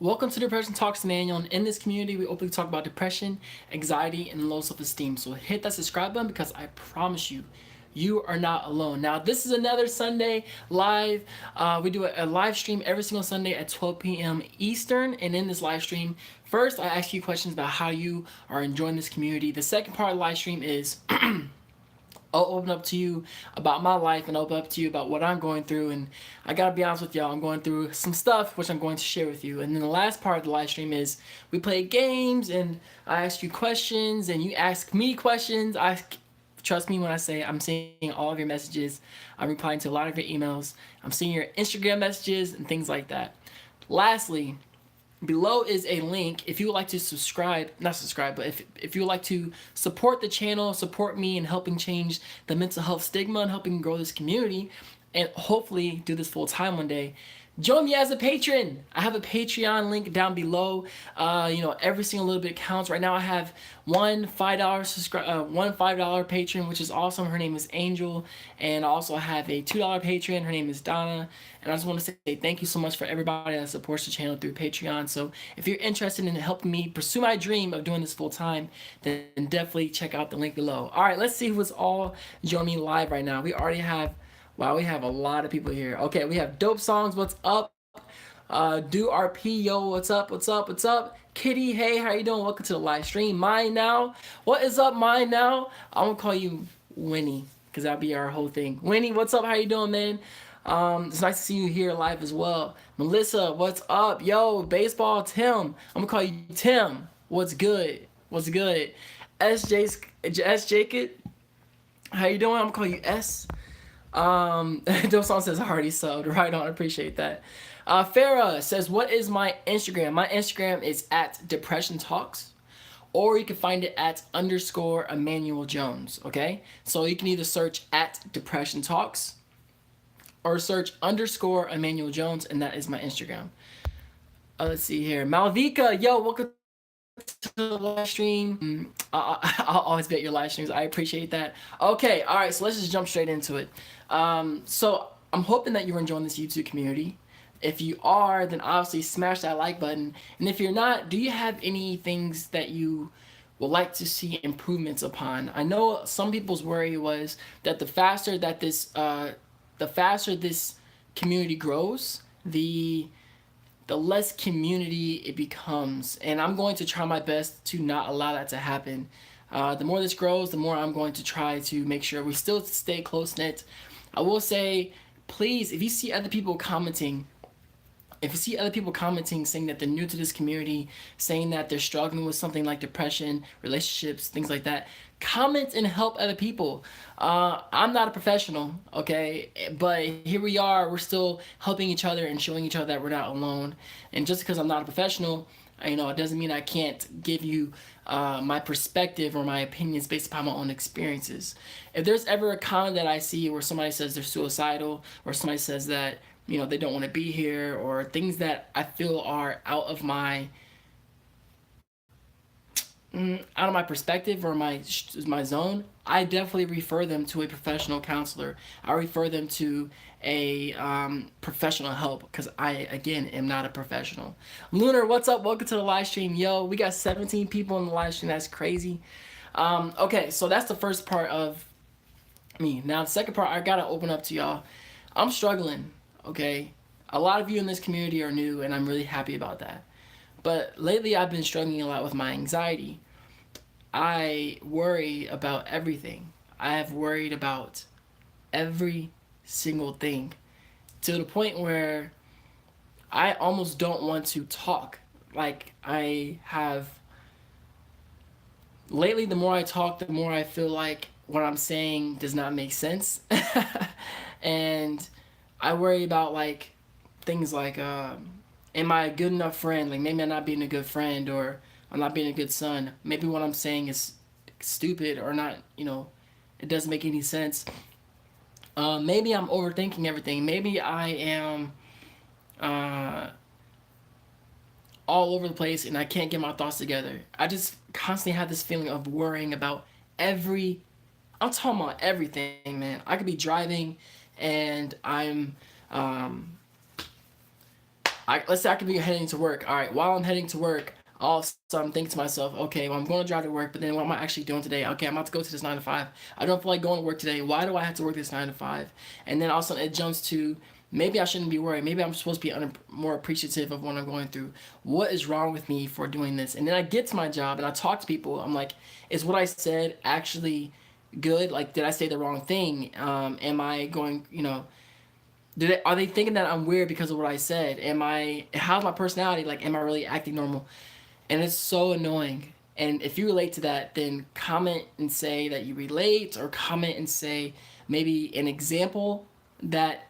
Welcome to Depression Talks with Immanuel, and in this community, we openly talk about depression, anxiety, and low self-esteem. So hit that subscribe button because I promise you, you are not alone. Now, this is another Sunday live. We do a live stream every single Sunday at 12 p.m. Eastern, and in this live stream, first I ask you questions about how you are enjoying this community. The second part of the live stream is I'll open up to you about my life and open up to you about what I'm going through. And I gotta be honest with y'all, I'm going through some stuff which I'm going to share with you. And then the last part of the live stream is we play games and I ask you questions and you ask me questions. I trust me when I say I'm seeing all of your messages. I'm replying to a lot of your emails. I'm seeing your Instagram messages and things like that. Lastly, below is a link if you would like to subscribe, not subscribe, but if you would like to support the channel, support me in helping change the mental health stigma and helping grow this community and hopefully do this full time one day. Join me as a patron. I have a Patreon link down below. Every single little bit counts. Right now, I have one $5 patron, which is awesome. Her name is Angel, and I also have a $2 patron. Her name is Donna. And I just want to say thank you so much for everybody that supports the channel through Patreon. So if you're interested in helping me pursue my dream of doing this full time, then definitely check out the link below. All right, let's see who's all joining me live right now. We already have. Wow, we have a lot of people here. Okay, we have Dope Songs, what's up? Do RP, yo, what's up, what's up, what's up? Kitty, hey, how you doing? Welcome to the live stream. Mine Now, what is up, Mine Now? I'm gonna call you Winnie, because that'll be our whole thing. Winnie, what's up, how you doing, man? It's nice to see you here live as well. Melissa, what's up? Yo, Baseball Tim, I'm gonna call you Tim. What's good? What's good? S. Jacob, how you doing? I'm gonna call you S. Dope Song says I already subbed. Right on, I appreciate that. Farah says, what is my Instagram? My Instagram is at Depression Talks, or you can find it at _ Emmanuel Jones. Okay, so you can either search at Depression Talks or search _ Emmanuel Jones, and that is my Instagram. Let's see here, Malvika, yo, welcome to the live stream. I'll always be at your live streams. I appreciate that. Okay, all right, so let's just jump straight into it. So I'm hoping that you're enjoying this YouTube community. If you are, then obviously smash that like button. And if you're not, do you have any things that you would like to see improvements upon? I know some people's worry was that the faster this community grows, the less community it becomes. And I'm going to try my best to not allow that to happen. The more this grows, the more I'm going to try to make sure we still stay close knit. I will say, please, if you see other people commenting, saying that they're new to this community, saying that they're struggling with something like depression, relationships, things like that, comment and help other people. I'm not a professional, okay, but here we are. We're still helping each other and showing each other that we're not alone. And just because I'm not a professional, it doesn't mean I can't give you my perspective or my opinions based upon my own experiences. If there's ever a comment that I see where somebody says they're suicidal, or somebody says that they don't want to be here, or things that I feel are out of my perspective or my zone, I definitely refer them to a professional counselor. I refer them to a professional help, because I, again, am not a professional. Lunar, what's up? Welcome to the live stream. Yo, we got 17 people in the live stream. That's crazy. Okay, so that's the first part of me. Now, the second part, I gotta open up to y'all. I'm struggling, okay? A lot of you in this community are new, and I'm really happy about that. But lately, I've been struggling a lot with my anxiety. I worry about everything. I have worried about every single thing, to the point where I almost don't want to talk. Like, lately, the more I talk, the more I feel like what I'm saying does not make sense. And I worry about, like, things like, am I a good enough friend? Like, maybe I'm not being a good friend, or I'm not being a good son. Maybe what I'm saying is stupid, or not, it doesn't make any sense. Maybe I'm overthinking everything. Maybe I am all over the place and I can't get my thoughts together. I just constantly have this feeling of worrying about I'm talking about everything, man. I could be driving and I'm let's say I could be heading to work. All right, while I'm heading to work, all of a sudden I'm thinking to myself, okay, well, I'm going to drive to work, but then what am I actually doing today? Okay, I'm about to go to this 9 to 5. I don't feel like going to work today. Why do I have to work this 9 to 5? And then all of a sudden it jumps to, maybe I shouldn't be worried. Maybe I'm supposed to be more appreciative of what I'm going through. What is wrong with me for doing this? And then I get to my job and I talk to people. I'm like, is what I said actually good? Like, did I say the wrong thing? Am I going, are they thinking that I'm weird because of what I said? How's my personality? Like, am I really acting normal? And it's so annoying. And if you relate to that, then comment and say that you relate, or comment and say maybe an example that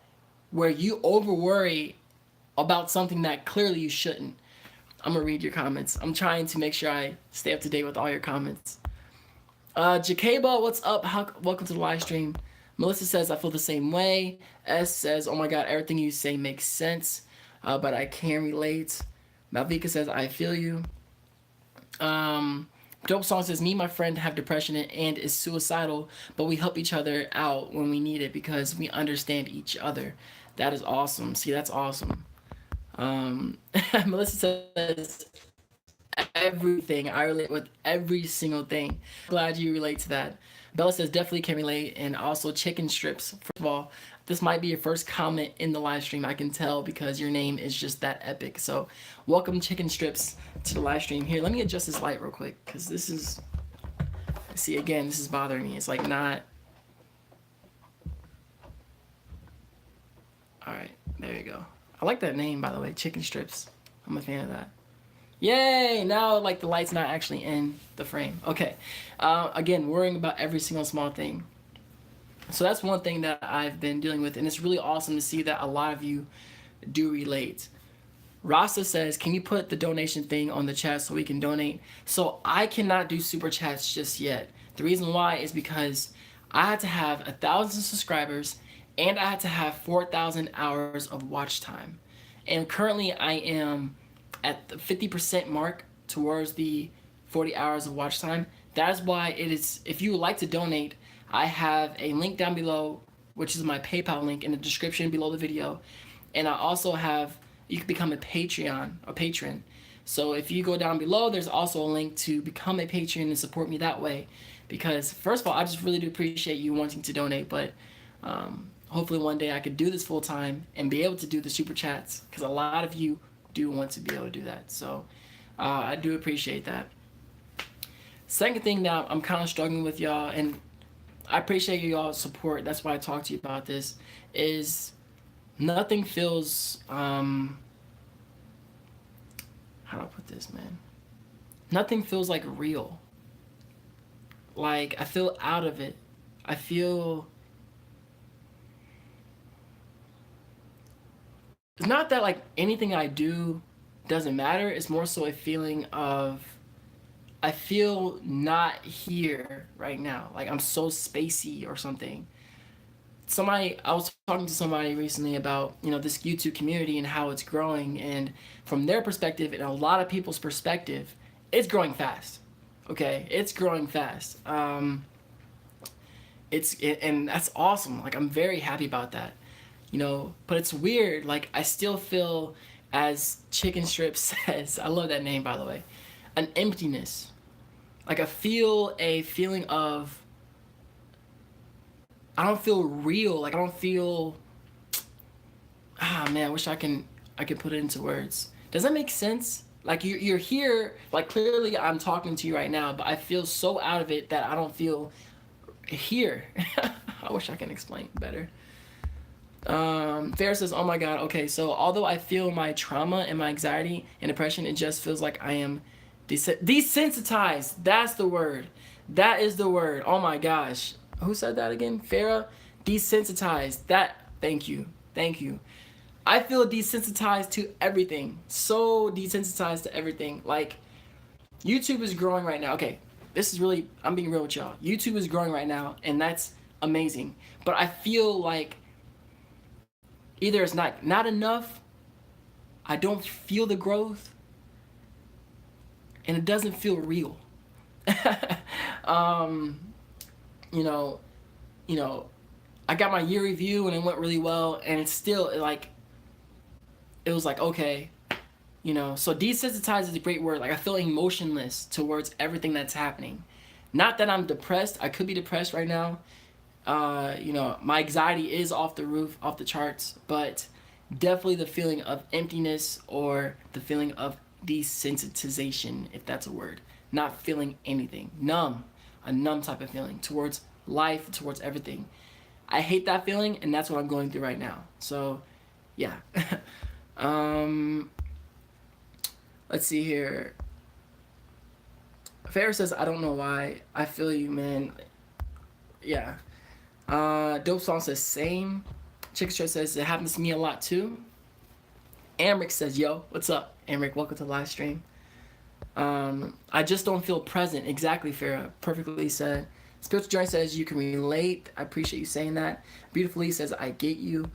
where you over worry about something that clearly you shouldn't. I'm gonna read your comments. I'm trying to make sure I stay up to date with all your comments. Jakeba, what's up? Welcome to the live stream. Melissa says, I feel the same way. S says, oh my God, everything you say makes sense, but I can relate. Malvika says, I feel you. Dope Song says, me and my friend have depression and is suicidal, but we help each other out when we need it because we understand each other. That is awesome. See, that's awesome. Melissa says, everything. I relate with every single thing. Glad you relate to that. Bella says, definitely can relate. And also chicken strips. First of all, this might be your first comment in the live stream. I can tell because your name is just that epic. So welcome, chicken strips, to the live stream. Here, let me adjust this light real quick because this is, see, again, this is bothering me. It's like not. All right, there you go. I like that name, by the way, chicken strips. I'm a fan of that. Yay! Now, like, the light's not actually in the frame. Okay. Again, worrying about every single small thing. So that's one thing that I've been dealing with, and it's really awesome to see that a lot of you do relate. Rasa says, can you put the donation thing on the chat so we can donate? So I cannot do super chats just yet. The reason why is because I had to have 1,000 subscribers and I had to have 4,000 hours of watch time. And currently I am at the 50% mark towards the 40 hours of watch time. That is why it is, if you would like to donate, I have a link down below, which is my PayPal link in the description below the video. And I also have, you can become a patron. So if you go down below, there's also a link to become a patron and support me that way. Because first of all, I just really do appreciate you wanting to donate, but hopefully one day I could do this full time and be able to do the super chats, because a lot of you do want to be able to do that. So I do appreciate that. Second thing that I'm kind of struggling with, y'all, and I appreciate y'all's support, that's why I talked to you about this, is nothing feels, how do I put this, man? Nothing feels like real. Like, I feel out of it. I feel, it's not that like anything I do doesn't matter. It's more so a feeling of, I feel not here right now. Like I'm so spacey or something. I was talking to somebody recently about, this YouTube community and how it's growing, and from their perspective and a lot of people's perspective, it's growing fast. Okay, it's growing fast. And that's awesome. Like I'm very happy about that. But it's weird. Like I still feel, as Chicken Strip says, I love that name, by the way, an emptiness. Like I feel a feeling of, I don't feel real. Like I don't feel, man, I wish I can put it into words. Does that make sense? Like you're here, like clearly I'm talking to you right now, but I feel so out of it that I don't feel here. I wish I can explain better. Fair says, oh my God, okay, so although I feel my trauma and my anxiety and depression, it just feels like I am desensitized. That's the word. That is the word. Oh my gosh. Who said that again? Farah? Desensitized. Thank you. I feel desensitized to everything. So desensitized to everything. Like, YouTube is growing right now. Okay, I'm being real with y'all. YouTube is growing right now, and that's amazing. But I feel like either it's not enough, I don't feel the growth, and it doesn't feel real. I got my year review and it went really well, and it's still like, it was like, okay, so desensitized is a great word. Like I feel emotionless towards everything that's happening. Not that I'm depressed. I could be depressed right now. My anxiety is off the roof, off the charts, but definitely the feeling of emptiness or the feeling of desensitization, if that's a word. Not feeling anything. Numb. A numb type of feeling towards life, towards everything. I hate that feeling, and that's what I'm going through right now. So, yeah. um, let's see here. Farrah says, I don't know why. I feel you, man. Yeah. Dope Song says, same. Chicken Straight says, it happens to me a lot too. Amric says, yo, what's up? Amric, welcome to the live stream. I just don't feel present. Exactly, Farrah. Perfectly said. Spiritual Joint says, you can relate. I appreciate you saying that. Beautifully says, I get you.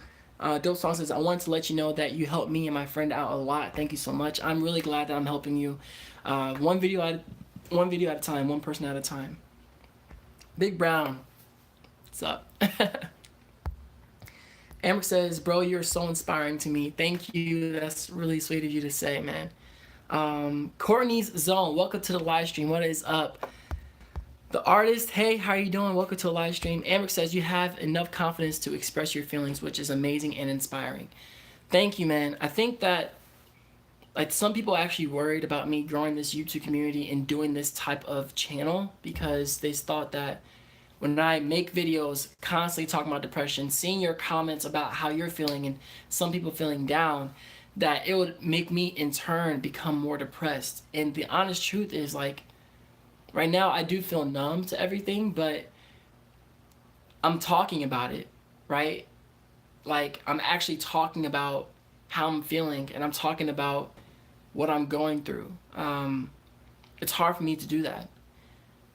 Dope Song says, I wanted to let you know that you helped me and my friend out a lot. Thank you so much. I'm really glad that I'm helping you. One video at a time, one person at a time. Big Brown, what's up? Amber says, bro, you're so inspiring to me. Thank you. That's really sweet of you to say, man. Courtney's Zone, welcome to the live stream. What is up? The Artist, hey, how are you doing? Welcome to a live stream. Amber says, you have enough confidence to express your feelings, which is amazing and inspiring. Thank you, man. I think that like some people are actually worried about me growing this YouTube community and doing this type of channel because they thought that when I make videos constantly talking about depression, seeing your comments about how you're feeling and some people feeling down, that it would make me in turn become more depressed. And the honest truth is, like, right now I do feel numb to everything, but I'm talking about it, right? Like, I'm actually talking about how I'm feeling and I'm talking about what I'm going through. It's hard for me to do that.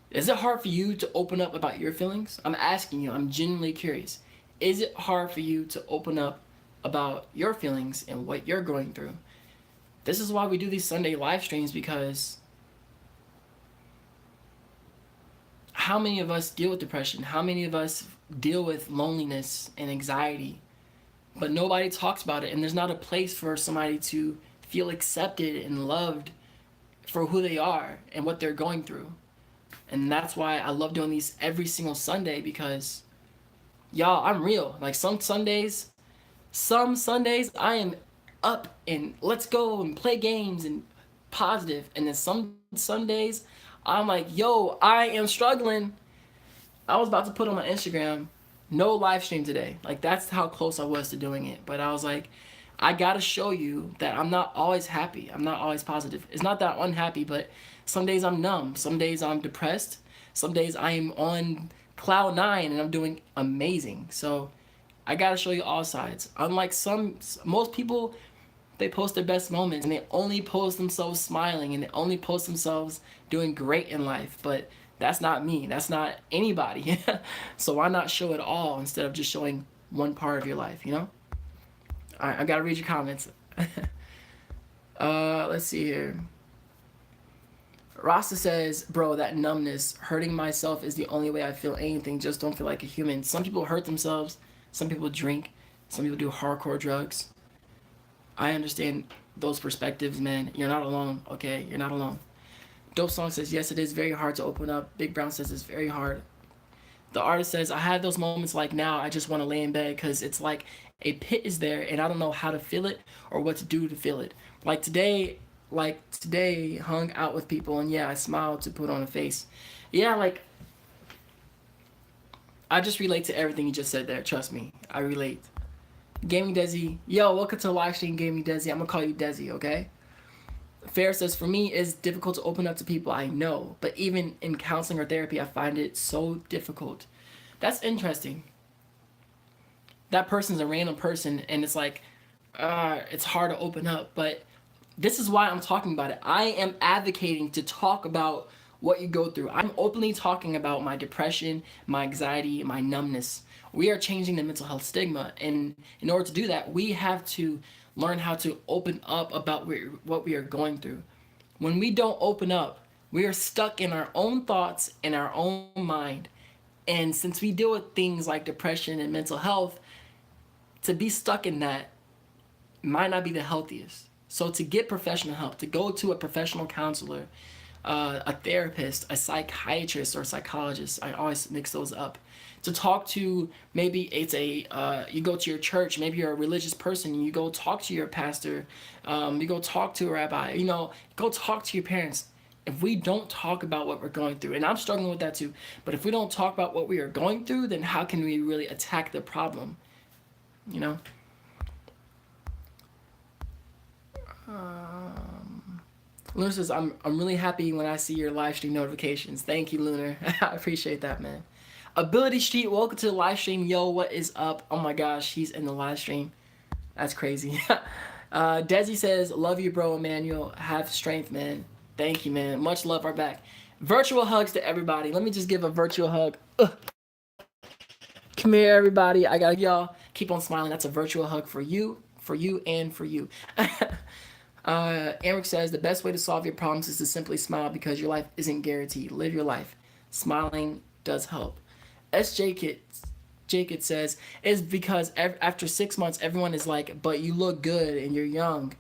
Is it hard for you to open up about your feelings? I'm asking you, I'm genuinely curious. Is it hard for you to open up about your feelings and what you're going through? This is why we do these Sunday live streams, because how many of us deal with depression? How many of us deal with loneliness and anxiety? But nobody talks about it, and there's not a place for somebody to feel accepted and loved for who they are and what they're going through. And that's why I love doing these every single Sunday, because y'all, I'm real. Like some Sundays I am up and let's go and play games and positive. And then some Sundays I'm like, yo, I am struggling. I was about to put on my Instagram, no live stream today. Like that's how close I was to doing it. But I was like, I gotta show you that I'm not always happy. I'm not always positive. It's not that I'm unhappy, but some days I'm numb. Some days I'm depressed. Some days I'm on cloud nine and I'm doing amazing. So I gotta show you all sides. Unlike most people, they post their best moments and they only post themselves smiling and they only post themselves doing great in life. But that's not me. That's not anybody. So why not show it all instead of just showing one part of your life, you know? All right, I gotta read your comments. Let's see here. Rasta says, bro, that numbness, hurting myself is the only way I feel anything. Just don't feel like a human. Some people hurt themselves. Some people drink. Some people do hardcore drugs. I understand those perspectives, man. You're not alone, okay? You're not alone. Dope Song says, yes, it is very hard to open up. Big Brown says it's very hard. The Artist says, I had those moments like now. I just want to lay in bed because it's like a pit is there and I don't know how to feel it or what to do to feel it. Like today, hung out with people and yeah, I smiled to put on a face. Yeah, like, I just relate to everything you just said there. Trust me, I relate. Gaming Desi, yo, welcome to the live stream, Gaming Desi. I'm gonna call you Desi, okay? Fair says, for me, it's difficult to open up to people I know, but even in counseling or therapy, I find it so difficult. That's interesting. That person's a random person, and it's like, it's hard to open up, but this is why I'm talking about it. I am advocating to talk about what you go through. I'm openly talking about my depression, my anxiety, my numbness. We are changing the mental health stigma, and in order to do that, we have to learn how to open up about what we are going through. When we don't open up, we are stuck in our own thoughts, in our own mind. And since we deal with things like depression and mental health, to be stuck in that, might not be the healthiest. So to get professional help, to go to a professional counselor, a therapist, a psychiatrist, or a psychologist, I always mix those up. To talk to, maybe it's you go to your church, maybe you're a religious person, and you go talk to your pastor, you go talk to a rabbi, go talk to your parents. If we don't talk about what we're going through, and I'm struggling with that too, but if we don't talk about what we are going through, then how can we really attack the problem? You know? Lunar says, I'm really happy when I see your live stream notifications. Thank you, Lunar. I appreciate that, man. Ability Street, welcome to the live stream. Yo, what is up? Oh my gosh, he's in the live stream. That's crazy. Desi says, love you, bro, Emmanuel. Have strength, man. Thank you, man. Much love our back. Virtual hugs to everybody. Let me just give a virtual hug. Ugh. Come here, everybody. I got y'all. Keep on smiling. That's a virtual hug for you, and for you. Eric says, the best way to solve your problems is to simply smile because your life isn't guaranteed. Live your life. Smiling does help. Jacob says, it's because after 6 months, everyone is like, but you look good and you're young.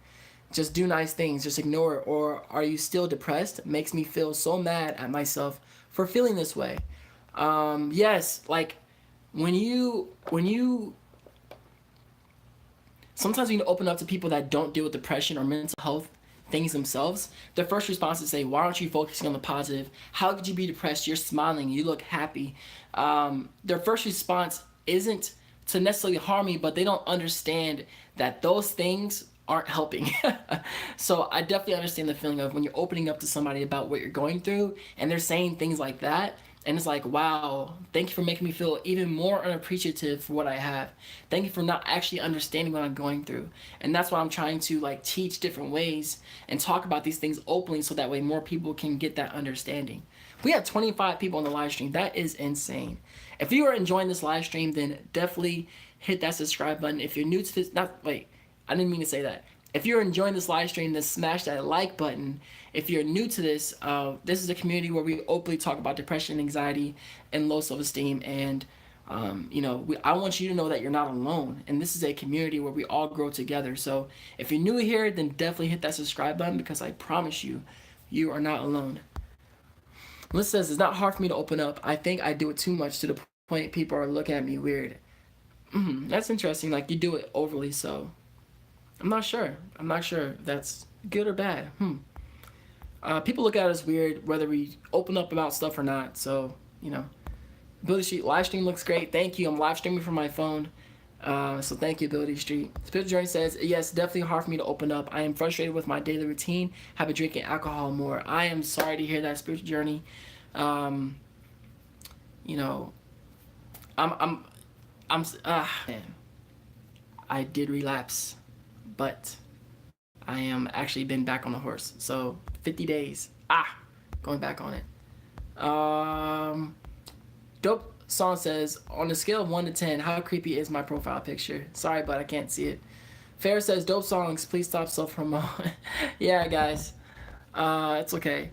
Just do nice things. Just ignore it. Or are you still depressed? Makes me feel so mad at myself for feeling this way. Yes, like when you sometimes when you open up to people that don't deal with depression or mental health things themselves, their first response is say, why aren't you focusing on the positive? How could you be depressed? You're smiling. You look happy. Their first response isn't to necessarily harm me, but they don't understand that those things aren't helping. So I definitely understand the feeling of when you're opening up to somebody about what you're going through and they're saying things like that. And it's like, wow, thank you for making me feel even more unappreciative for what I have. Thank you for not actually understanding what I'm going through. And that's why I'm trying to like teach different ways and talk about these things openly so that way more people can get that understanding. We have 25 people on the live stream. That is insane. If you are enjoying this live stream, then definitely hit that subscribe button. If you're new to this, I didn't mean to say that. If you're enjoying this live stream, then smash that like button. If you're new to this, this is a community where we openly talk about depression, anxiety, and low self-esteem. And, I want you to know that you're not alone. And this is a community where we all grow together. So if you're new here, then definitely hit that subscribe button because I promise you, you are not alone. Melissa says, it's not hard for me to open up. I think I do it too much to the point people are looking at me weird. That's interesting. Like, you do it overly, so I'm not sure if that's good or bad. People look at us weird whether we open up about stuff or not. So, Ability Street live stream looks great. Thank you. I'm live streaming from my phone. So thank you, Ability Street. Spiritual Journey says, yes, definitely hard for me to open up. I am frustrated with my daily routine. Have been drinking alcohol more. I am sorry to hear that, Spiritual Journey. Man. I did relapse, but I am actually been back on the horse. So 50 days. Going back on it. Dope Song says, on a scale of 1 to 10, how creepy is my profile picture? Sorry, but I can't see it. Fair says, dope songs, please stop self-promote. Yeah, guys. It's okay.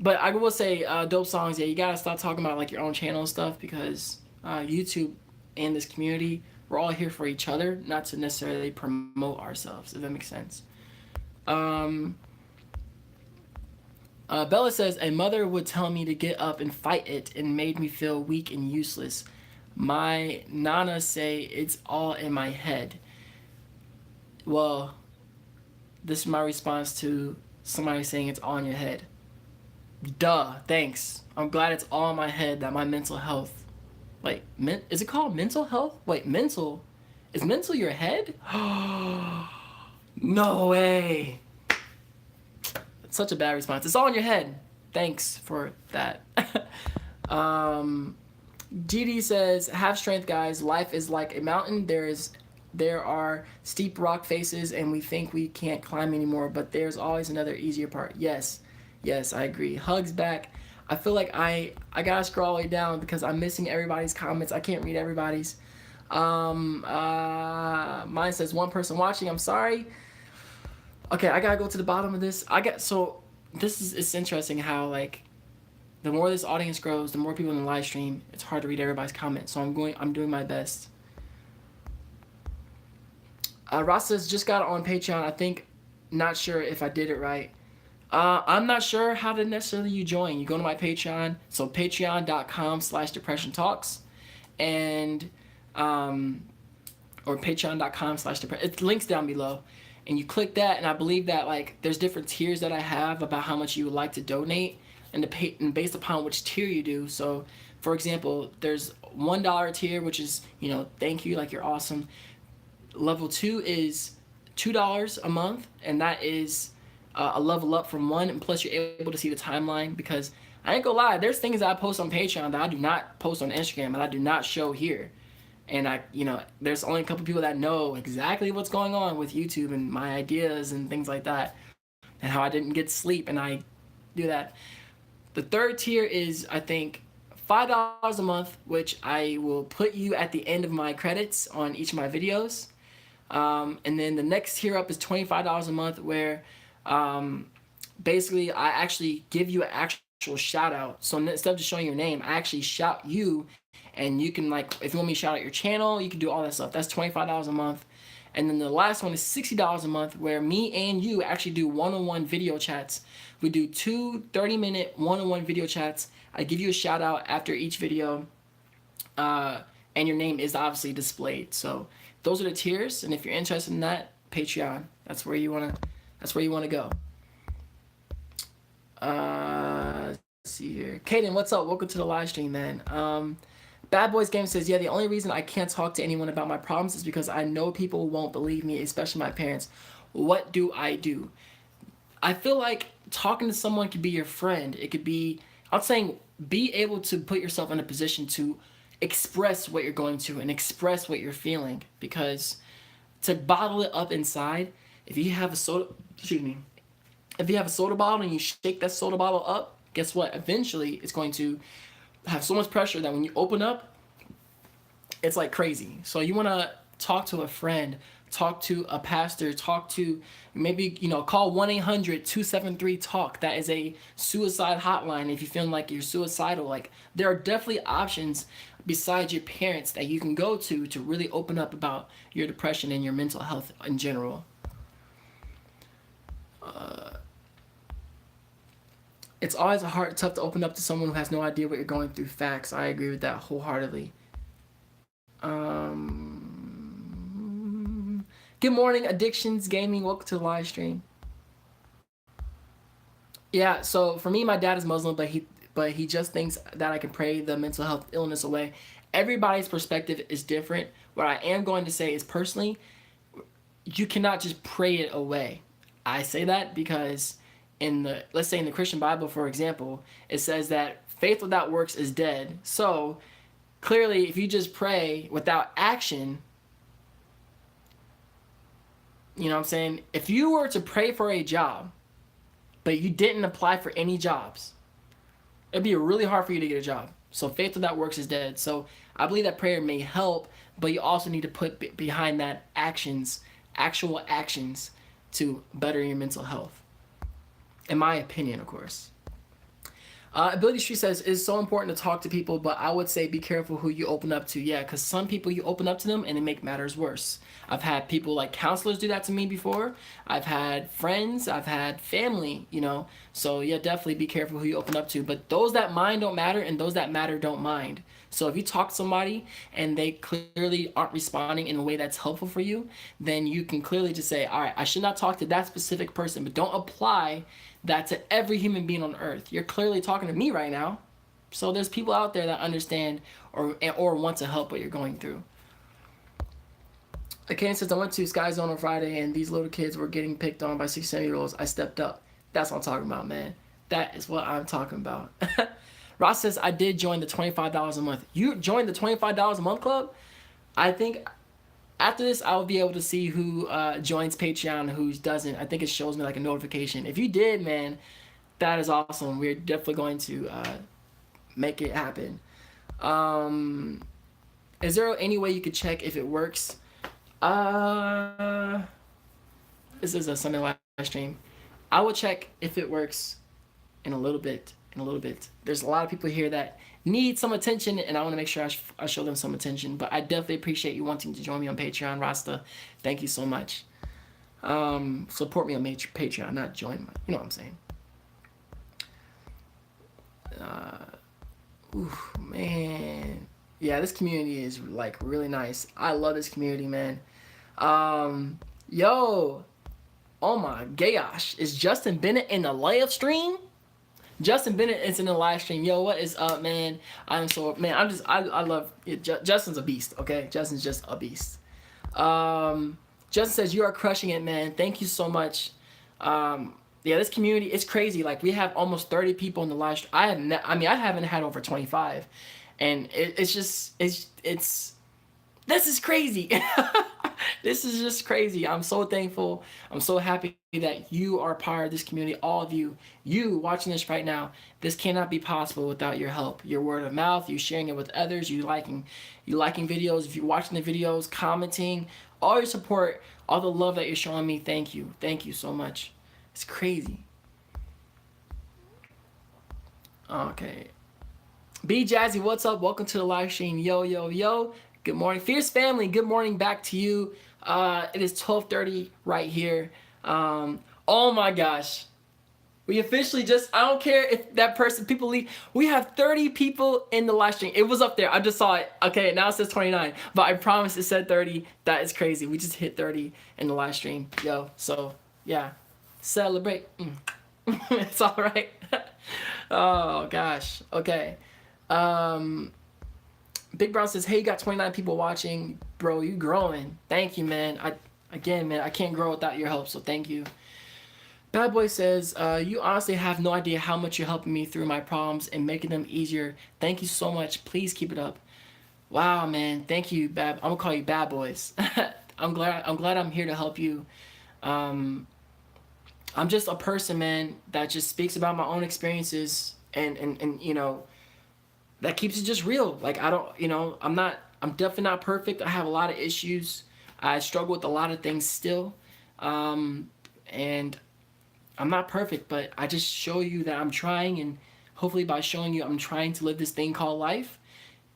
But I will say, dope songs, yeah, you gotta stop talking about like your own channel and stuff because YouTube and this community, we're all here for each other, not to necessarily promote ourselves, if that makes sense. Bella says, a mother would tell me to get up and fight it and made me feel weak and useless. My nana say it's all in my head. Well, this is my response to somebody saying it's all in your head. Duh, thanks. I'm glad it's all in my head that my mental health... Wait, is it called mental health? Wait, mental? Is mental your head? No way. Such a bad response. It's all in your head. Thanks for that. GD says, have strength, guys. Life is like a mountain. There are steep rock faces and we think we can't climb anymore, but there's always another easier part. Yes, I agree. Hugs back. I feel like I gotta scroll all the way down because I'm missing everybody's comments. I can't read everybody's. Mine says one person watching. I'm sorry. Okay, I gotta go to the bottom of this. It's interesting how like the more this audience grows, the more people in the live stream, it's hard to read everybody's comments. So I'm doing my best. Ross says just got on Patreon. I think, not sure if I did it right. I'm not sure how to necessarily you join. You go to my Patreon, so patreon.com/depression talks, and or patreon.com/depression. It links down below, and you click that, and I believe that like there's different tiers that I have about how much you would like to donate, and and based upon which tier you do. So, for example, there's $1 tier, which is thank you, like you're awesome. Level 2 is $2 a month, and that is a level up from 1, and plus you're able to see the timeline, because I ain't gonna lie, there's things that I post on Patreon that I do not post on Instagram and I do not show here. And there's only a couple people that know exactly what's going on with YouTube and my ideas and things like that, and how I didn't get sleep, and I do that. The third tier is, I think, $5 a month, which I will put you at the end of my credits on each of my videos. And then the next tier up is $25 a month, where basically I actually give you an actual shout out. So instead of just showing your name, I actually shout you, and you can, like, if you want me to shout out your channel, you can do all that stuff. That's $25 a month. And then the last one is $60 a month, where me and you actually do one-on-one video chats. We do 2 30-minute one-on-one video chats. I give you a shout out after each video, and your name is obviously displayed. So those are the tiers, and if you're interested in that, Patreon. That's where you wanna go. Let's see here. Kaden, what's up? Welcome to the live stream, man. Bad Boys Game says, yeah, the only reason I can't talk to anyone about my problems is because I know people won't believe me, especially my parents. What do I do? I feel like talking to someone could be your friend. It could be, I'm saying, be able to put yourself in a position to express what you're going through and express what you're feeling, because to bottle it up inside, if you have a soda bottle and you shake that soda bottle up, guess what? Eventually it's going to have so much pressure that when you open up, it's like crazy. So you want to talk to a friend, talk to a pastor, talk to maybe, call 1-800-273-TALK. That is a suicide hotline if you're feeling like you're suicidal. Like, there are definitely options besides your parents that you can go to really open up about your depression and your mental health in general. It's always tough to open up to someone who has no idea what you're going through. Facts. I agree with that wholeheartedly. Good morning, Addictions Gaming. Welcome to the live stream. Yeah, so for me, my dad is Muslim, but he just thinks that I can pray the mental health illness away. Everybody's perspective is different. What I am going to say is, personally, you cannot just pray it away. I say that because let's say in the Christian Bible, for example, it says that faith without works is dead. So clearly, if you just pray without action, you know what I'm saying? If you were to pray for a job, but you didn't apply for any jobs, it'd be really hard for you to get a job. So faith without works is dead. So I believe that prayer may help, but you also need to put behind that actual actions to better your mental health. In my opinion, of course. Ability Street says, it's so important to talk to people, but I would say be careful who you open up to. Yeah, because some people, you open up to them and they make matters worse. I've had people like counselors do that to me before. I've had friends. I've had family, So yeah, definitely be careful who you open up to. But those that mind don't matter, and those that matter don't mind. So if you talk to somebody and they clearly aren't responding in a way that's helpful for you, then you can clearly just say, all right, I should not talk to that specific person, but don't apply that to every human being on earth. You're clearly talking to me right now. So there's people out there that understand or want to help what you're going through. Okay, says, I went to Sky Zone on Friday and these little kids were getting picked on by 6, 7-year-olds. I stepped up. That's what I'm talking about, man. That is what I'm talking about. Ross says, I did join the $25 a month. You joined the $25 a month club? I think after this, I'll be able to see who joins Patreon and who doesn't. I think it shows me like a notification. If you did, man, that is awesome. We're definitely going to make it happen. Is there any way you could check if it works? This is a Sunday live stream. I will check if it works in a little bit. in a little bit. There's a lot of people here that need some attention, and I want to make sure I show them some attention. But I definitely appreciate you wanting to join me on Patreon, Rasta. Thank you so much. Support me on Patreon, not join my. You know what I'm saying. Ooh, man. Yeah, this community is like really nice. I love this community, man. Yo, oh my gosh, is Justin Bennett in the live stream? Justin Bennett is in the live stream. Yo, what is up, man? I love it. Justin's a beast. Okay, Justin's just a beast. Justin says you are crushing it, man. Thank you so much. Yeah, this community, it's crazy. Like, we have almost 30 people in the live stream. I haven't had over 25, and this is crazy. This is just crazy. I'm so thankful. I'm so happy that you are part of this community. All of you watching this right now. This cannot be possible without your help. Your word of mouth, you sharing it with others, you liking videos, if you're watching the videos, commenting, all your support, all the love that you're showing me. Thank you. Thank you so much. It's crazy. Okay. B Jazzy, what's up? Welcome to the live stream. Yo, yo, yo. Good morning. Fierce family, good morning back to you. It is 12:30 right here. Oh my gosh. We officially I don't care if that person, people leave. We have 30 people in the live stream. It was up there. I just saw it. Okay, now it says 29. But I promise it said 30. That is crazy. We just hit 30 in the live stream. Yo, so yeah. Celebrate. It's all right. Oh gosh. Okay. Big Brown says, hey, you got 29 people watching. Bro, you growing. Thank you, man. I can't grow without your help, so thank you. Bad Boy says, you honestly have no idea how much you're helping me through my problems and making them easier. Thank you so much. Please keep it up. Wow, man. Thank you, I'm gonna call you Bad Boys. I'm glad I'm here to help you. I'm just a person, man, that just speaks about my own experiences and you know, that keeps it just real. Like, I'm definitely not perfect. I have a lot of issues. I struggle with a lot of things still. And I'm not perfect, but I just show you that I'm trying, and hopefully by showing you I'm trying to live this thing called life,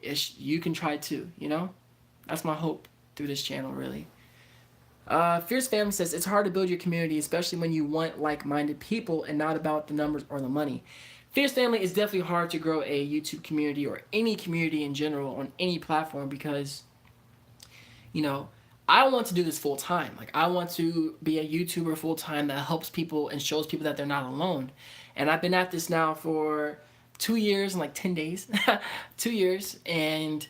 you can try too, you know? That's my hope through this channel, really. Fierce Family says, it's hard to build your community, especially when you want like-minded people and not about the numbers or the money. Fierce Family, is definitely hard to grow a YouTube community or any community in general on any platform because, you know, I want to do this full time. Like, I want to be a YouTuber full time that helps people and shows people that they're not alone. And I've been at this now for 2 years and like 10 days. 2 years. And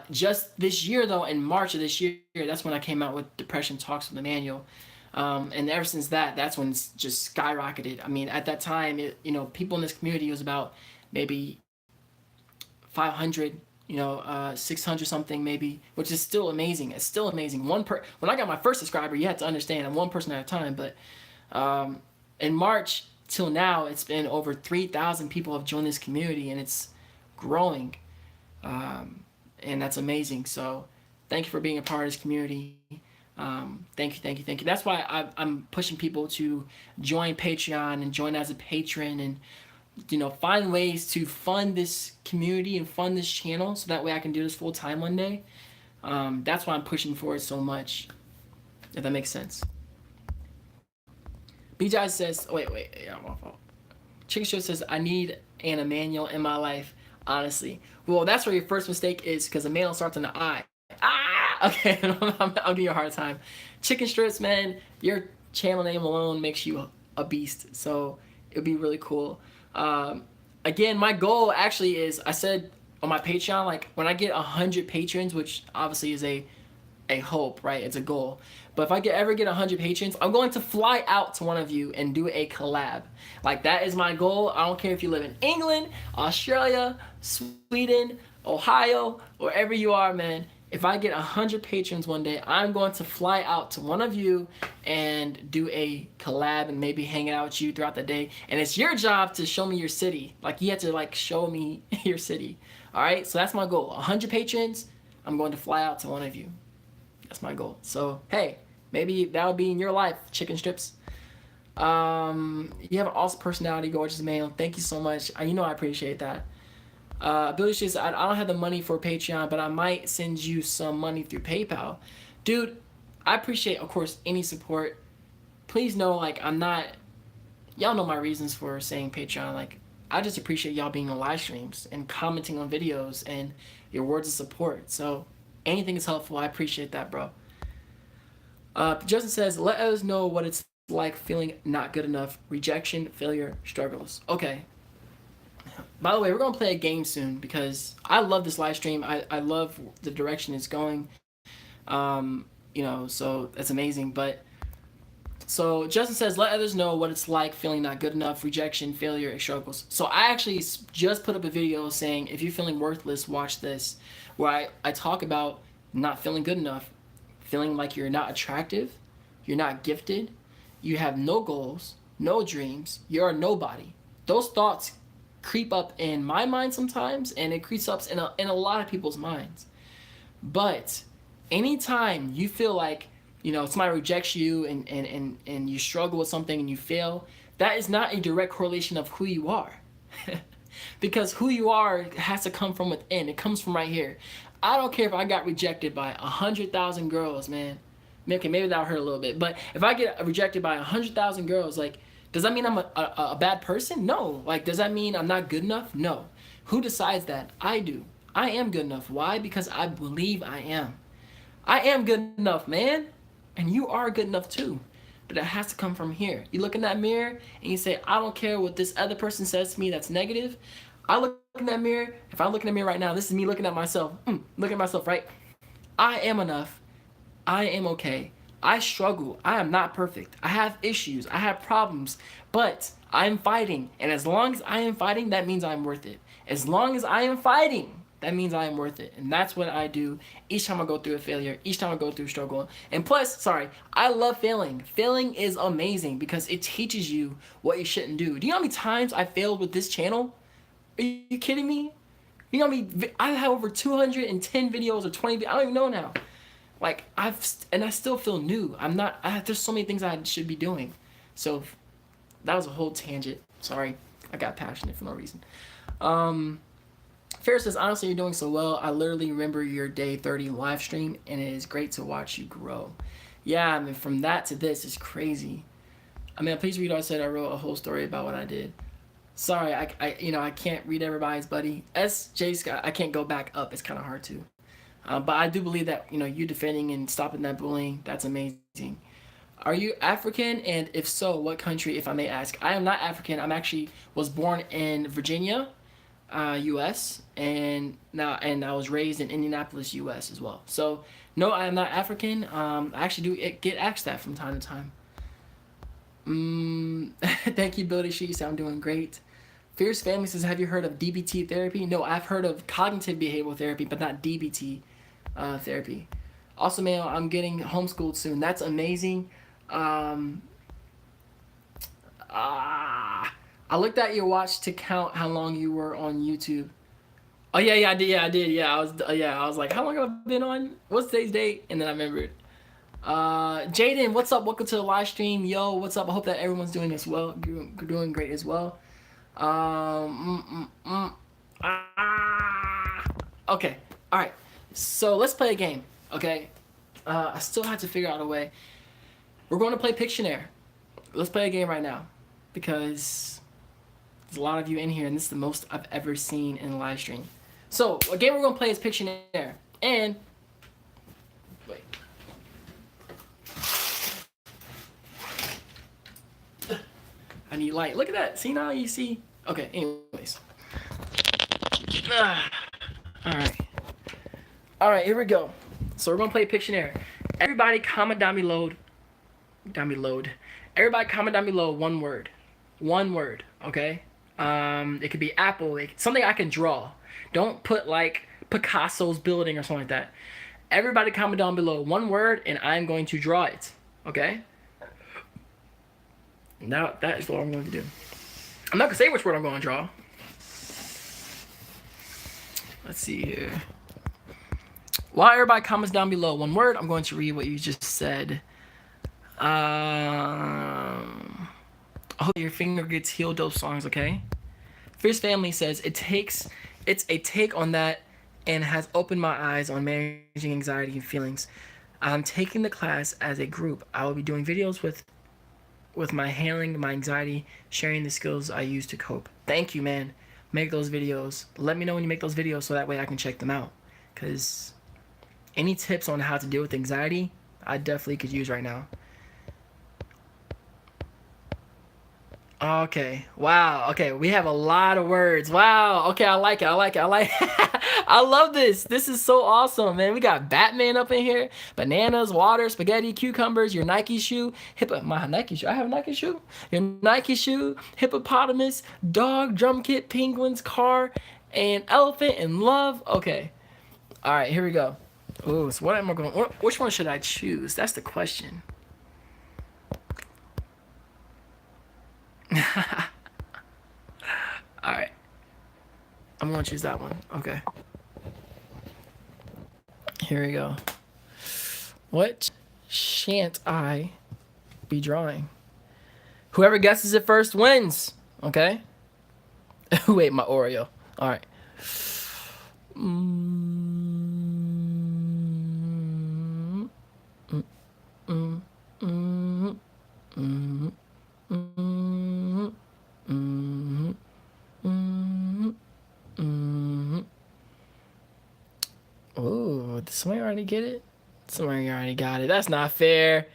just this year, though, in March of this year, that's when I came out with Depression Talks with Immanuel. And ever since that's when it's just skyrocketed. I mean, at that time, people in this community was about maybe 500, 600 something maybe, which is still amazing. It's still amazing. When I got my first subscriber, you had to understand, I'm one person at a time. But in March till now, it's been over 3,000 people have joined this community, and it's growing. And that's amazing. So thank you for being a part of this community. Thank you. That's why I'm pushing people to join Patreon and join as a patron, and find ways to fund this community and fund this channel so that way I can do this full time one day. That's why I'm pushing for it so much, if that makes sense. BJ says, yeah, my fault. Chicken Show says, I need an Emmanuel in my life, honestly. Well, that's where your first mistake is, because Emmanuel starts on the I. Okay, I'll give you a hard time. Chicken Strips, man, your channel name alone makes you a beast, so it'd be really cool. Again, my goal actually is, I said on my Patreon, like, when I get 100 patrons, which obviously is a hope, right? It's a goal. But if I ever get 100 patrons, I'm going to fly out to one of you and do a collab. Like, that is my goal. I don't care if you live in England, Australia, Sweden, Ohio, wherever you are, man. If I get 100 patrons one day, I'm going to fly out to one of you and do a collab and maybe hang out with you throughout the day. And it's your job to show me your city. Like, you have to, like, show me your city. All right? So that's my goal. 100 patrons, I'm going to fly out to one of you. That's my goal. So, hey, maybe that'll be in your life, Chicken Strips. You have an awesome personality, gorgeous male. Thank you so much. You know I appreciate that. Billy says, I don't have the money for Patreon, but I might send you some money through PayPal. Dude, I appreciate, of course, any support. Please know, like, I'm not. Y'all know my reasons for saying Patreon. Like, I just appreciate y'all being on live streams and commenting on videos and your words of support. So, anything is helpful. I appreciate that, bro. Justin says, let us know what it's like feeling not good enough. Rejection, failure, struggles. Okay. By the way, we're going to play a game soon because I love this live stream. I love the direction it's going. So that's amazing. But so Justin says, let others know what it's like feeling not good enough, rejection, failure, and struggles. So I actually just put up a video saying, if you're feeling worthless, watch this, where I talk about not feeling good enough, feeling like you're not attractive, you're not gifted, you have no goals, no dreams, you're a nobody. Those thoughts creep up in my mind sometimes, and it creeps up in a lot of people's minds. But anytime you feel like, somebody rejects you and you struggle with something and you fail, that is not a direct correlation of who you are. Because who you are has to come from within. It comes from right here. I don't care if I got rejected by 100,000 girls, man. Okay, maybe that'll hurt a little bit. But if I get rejected by 100,000 girls, like, does that mean I'm a bad person? No. Like, does that mean I'm not good enough? No. Who decides that? I do. I am good enough. Why? Because I believe I am. I am good enough, man. And you are good enough too. But it has to come from here. You look in that mirror and you say, I don't care what this other person says to me that's negative. I look in that mirror. If I look in the mirror right now, this is me looking at myself. Look at myself, right? I am enough. I am okay. I struggle. I am not perfect. I have issues. I have problems. But I am fighting. And as long as I am fighting, that means I'm worth it. As long as I am fighting, that means I am worth it. And that's what I do each time I go through a failure, each time I go through a struggle. And plus, I love failing. Failing is amazing because it teaches you what you shouldn't do. Do you know how many times I failed with this channel? Are you kidding me? You know how many, I have over 210 videos or 20, I don't even know now. Like, I still feel new. There's so many things I should be doing. So, that was a whole tangent. Sorry, I got passionate for no reason. Ferris says, honestly, you're doing so well. I literally remember your day 30 live stream, and it is great to watch you grow. Yeah, I mean, from that to this is crazy. I mean, please read what I said. I wrote a whole story about what I did. Sorry, I can't read everybody's, buddy. SJ Scott, I can't go back up. It's kind of hard to. But I do believe that, you defending and stopping that bullying, that's amazing. Are you African? And if so, what country, if I may ask? I am not African. Was born in Virginia, U.S. and I was raised in Indianapolis, U.S. as well. So no, I am not African. I actually do get asked that from time to time. Thank you, Billy Sheets. I'm doing great. Fierce Family says, have you heard of DBT therapy? No, I've heard of cognitive behavioral therapy, but not DBT therapy. Also, man, I'm getting homeschooled soon. That's amazing. I looked at your watch to count how long you were on YouTube. Oh yeah, I did. Yeah, I was like, how long have I been on? What's today's date? And then I remembered. Jaden, what's up? Welcome to the live stream. Yo, what's up? I hope that everyone's doing as well. Doing great as well. Okay. All right. So let's play a game. Okay. I still have to figure out a way. We're going to play Pictionary. Let's play a game right now because there's a lot of you in here, and this is the most I've ever seen in a live stream. So a game we're going to play is Pictionary. And wait. I need light. Look at that. See now? You see? Okay, anyways. All right, here we go. So we're going to play Pictionary. Everybody comment down below. Everybody comment down below one word. One word, okay? It could be apple. Something I can draw. Don't put like Picasso's building or something like that. Everybody comment down below one word, and I'm going to draw it, okay? Now that is what I'm going to do. I'm not going to say which word I'm going to draw. Let's see here. While everybody comments down below one word, I'm going to read what you just said. I hope your finger gets healed. Dope songs, okay? Fierce Family says it's a take on that and has opened my eyes on managing anxiety and feelings. I'm taking the class as a group. I will be doing videos with my handling my anxiety, sharing the skills I use to cope. Thank you, man. Make those videos. Let me know when you make those videos so that way I can check them out. Cause any tips on how to deal with anxiety, I definitely could use right now. Okay. Wow. Okay. We have a lot of words. Wow. Okay. I like it. I like it. I like I love this. This is so awesome, man. We got Batman up in here. Bananas, water, spaghetti, cucumbers, your Nike shoe, my Nike shoe. I have a Nike shoe. Your Nike shoe, hippopotamus, dog, drum kit, penguins, car, and elephant and love. Okay. All right. Here we go. Ooh. So what am I going? Which one should I choose? That's the question. All right. I'm gonna choose that one. Okay. Here we go. What shan't I be drawing? Whoever guesses it first wins. Okay. Wait, my Oreo. All right. Mm, mm, mm, mm, mm, mm, mm, mm, mm. Ooh, did somebody already get it? Somebody already got it. That's not fair.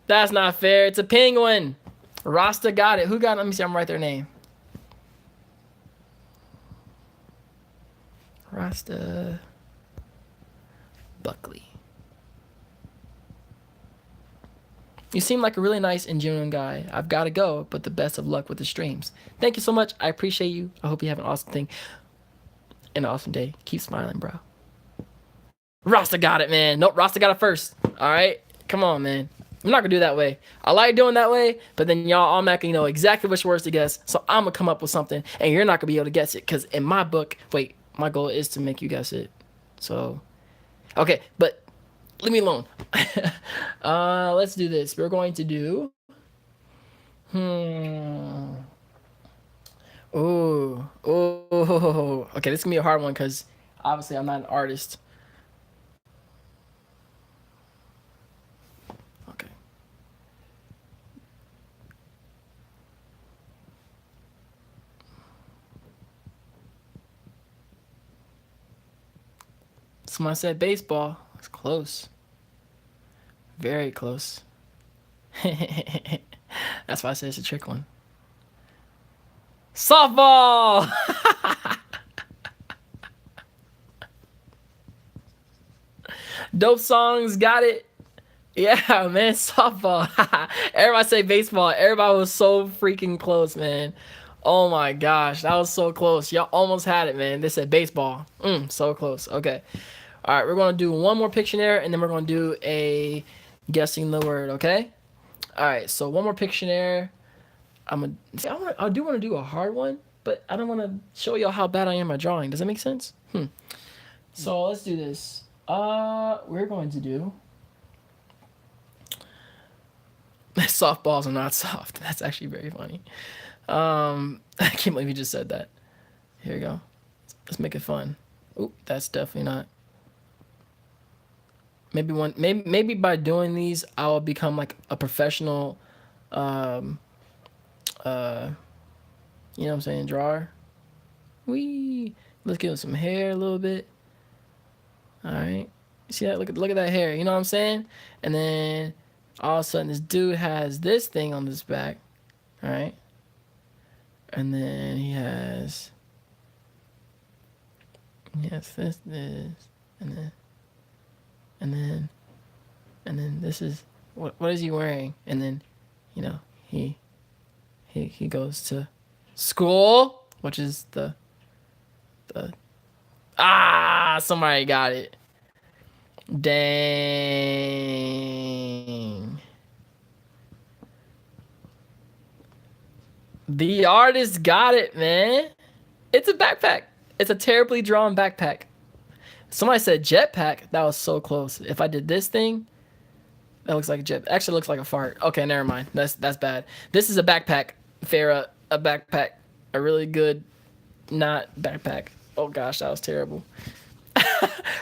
That's not fair. It's a penguin. Rasta got it. Who got it? Let me see. I'm gonna write their name. Rasta Buckley. You seem like a really nice and genuine guy. I've got to go, but the best of luck with the streams. Thank you so much. I appreciate you. I hope you have an awesome thing. An awesome day. Keep smiling, bro. Rasta got it, man. Nope, Rasta got it first. All right? Come on, man. I'm not going to do it that way. I like doing that way, but then y'all automatically know exactly which words to guess. So I'm going to come up with something, and you're not going to be able to guess it. Because in my book, wait, my goal is to make you guess it. So, okay, but leave me alone. Let's do this. We're going to do... Ooh. Okay, this is going to be a hard one because obviously I'm not an artist. Okay. Someone said baseball. It's close. Very close. That's why I said it's a trick one. Softball! Dope songs, got it. Yeah, man, softball. Everybody say baseball. Everybody was so freaking close, man. Oh my gosh, that was so close. Y'all almost had it, man. They said baseball. So close. Okay. All right, we're going to do one more Pictionary, and then we're going to do a guessing the word, okay? All right, so one more Pictionary. I do want to do a hard one, but I don't want to show y'all how bad I am at drawing. Does that make sense? So let's do this. We're going to do... Softballs are not soft. That's actually very funny. I can't believe you just said that. Here we go. Let's make it fun. Oop, that's definitely not. Maybe by doing these, I will become like a professional, you know what I'm saying, drawer. Wee. Let's give him some hair a little bit. All right. See that? Look at that hair. You know what I'm saying? And then all of a sudden, this dude has this thing on his back. All right. And then he has this, and then this is what is he wearing? And then, he goes to school, which is the somebody got it. Dang. The artist got it, man. It's a backpack. It's a terribly drawn backpack. Somebody said jetpack. That was so close. If I did this thing, that looks like a jet. Actually, looks like a fart. Okay, never mind. That's bad. This is a backpack. Farah, a backpack, a really good not backpack. Oh gosh, that was terrible.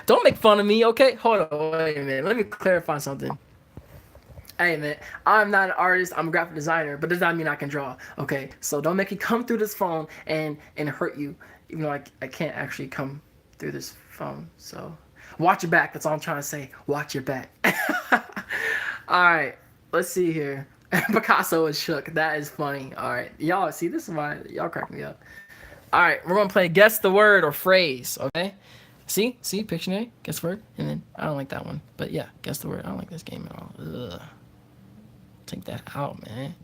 Don't make fun of me, okay? Hold on, wait a minute. Let me clarify something. Hey man, I'm not an artist. I'm a graphic designer, but does not mean I can draw. Okay, so don't make me come through this phone and hurt you. Even though I can't actually come through this phone. So watch your back. That's all I'm trying to say. Watch your back. All right, let's see here. Picasso is shook. That is funny. All right, y'all see this is why y'all crack me up. All right, we're gonna play guess the word or phrase. Okay. See, Pictionary, guess the word, and then I don't like that one, but yeah, guess the word. I don't like this game at all. Ugh. Take that out, man.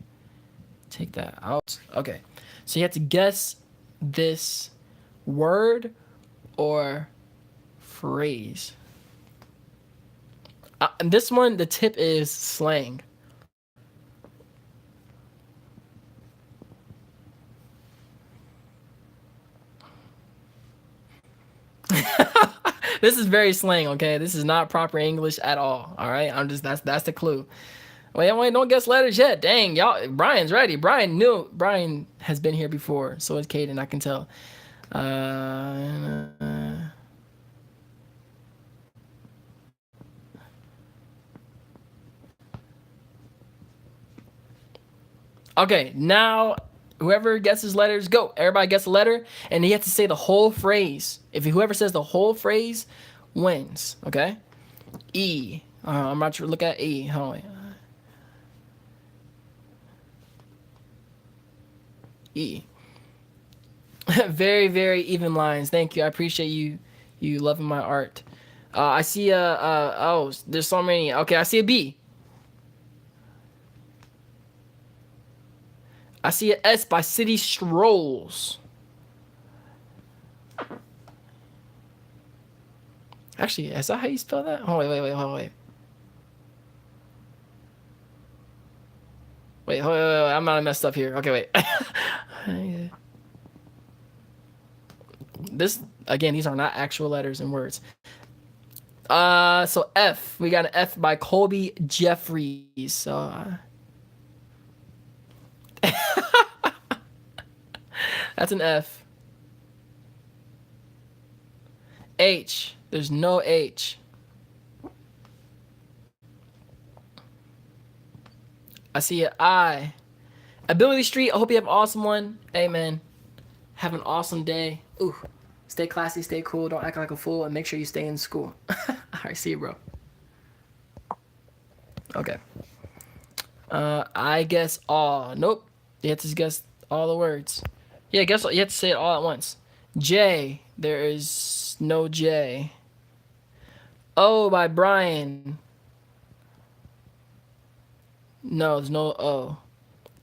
Take that out. Okay. So you have to guess this word or phrase. And this one, the tip is slang. This is very slang, okay? This is not proper English at all. All right? I'm just that's the clue. Wait, don't guess letters yet. Dang, y'all. Brian's ready. Brian has been here before. So is Caden. I can tell. Uh, okay, now whoever guesses letters, go. Everybody gets a letter, and you have to say the whole phrase. If whoever says the whole phrase wins. Okay. E. I'm about to look at E. Hold on. E. Very, very even lines. Thank you. I appreciate you loving my art. I see oh, there's so many. Okay, I see a B. I see an S by City Strolls. Actually, is that how you spell that? Oh, wait. Wait. I'm not messed up here. Okay, wait. This again, these are not actual letters and words. So F. We got an F by Colby Jeffries. So that's an F. H. There's no H. I see an I. Ability Street. I hope you have an awesome one. Hey man, have an awesome day. Ooh, stay classy, stay cool. Don't act like a fool, and make sure you stay in school. All right, see you, bro. Okay. I guess all. Nope. You have to guess all the words. Yeah, guess you have to say it all at once. J. There is no J. O by Brian. No, there's no O.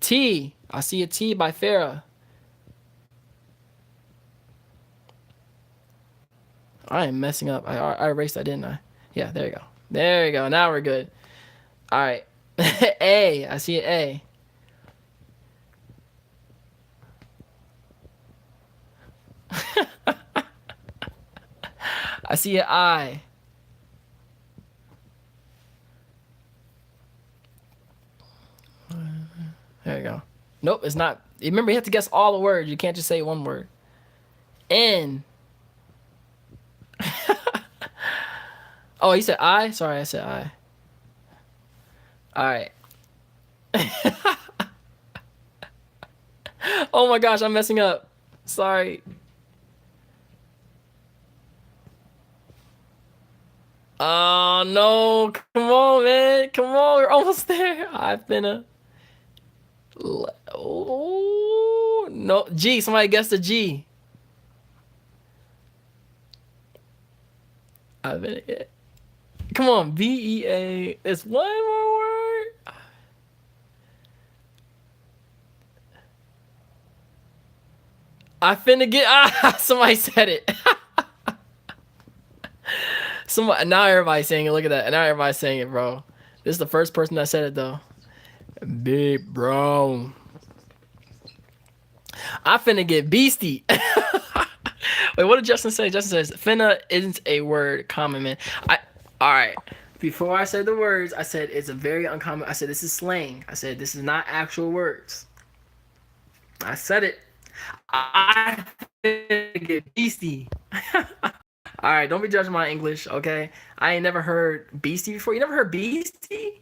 T. I see a T by Farah. I am messing up. I erased that, didn't I? Yeah, there you go. There you go. Now we're good. All right. A. I see an A. I see an I. There you go. Nope, it's not. Remember, you have to guess all the words. You can't just say one word. N. Oh, you said I? Sorry, I said I. All right. Oh my gosh, I'm messing up. Sorry. Oh no. Come on, man. Come on. We're almost there. I've been a. Oh, no. G. Somebody guessed the G. I've been a. Come on. VEA. It's one more word. I finna get. Somebody said it. Somebody, now everybody's saying it. Look at that. Now everybody's saying it, bro. This is the first person that said it, though. Big bro. I finna get beastie. Wait, what did Justin say? Justin says, finna isn't a word common, man. All right. Before I said the words, I said it's a very uncommon. I said this is slang. I said this is not actual words. I said it. I get beastie. All right, don't be judging my English, okay? I ain't never heard beastie before. You never heard beastie?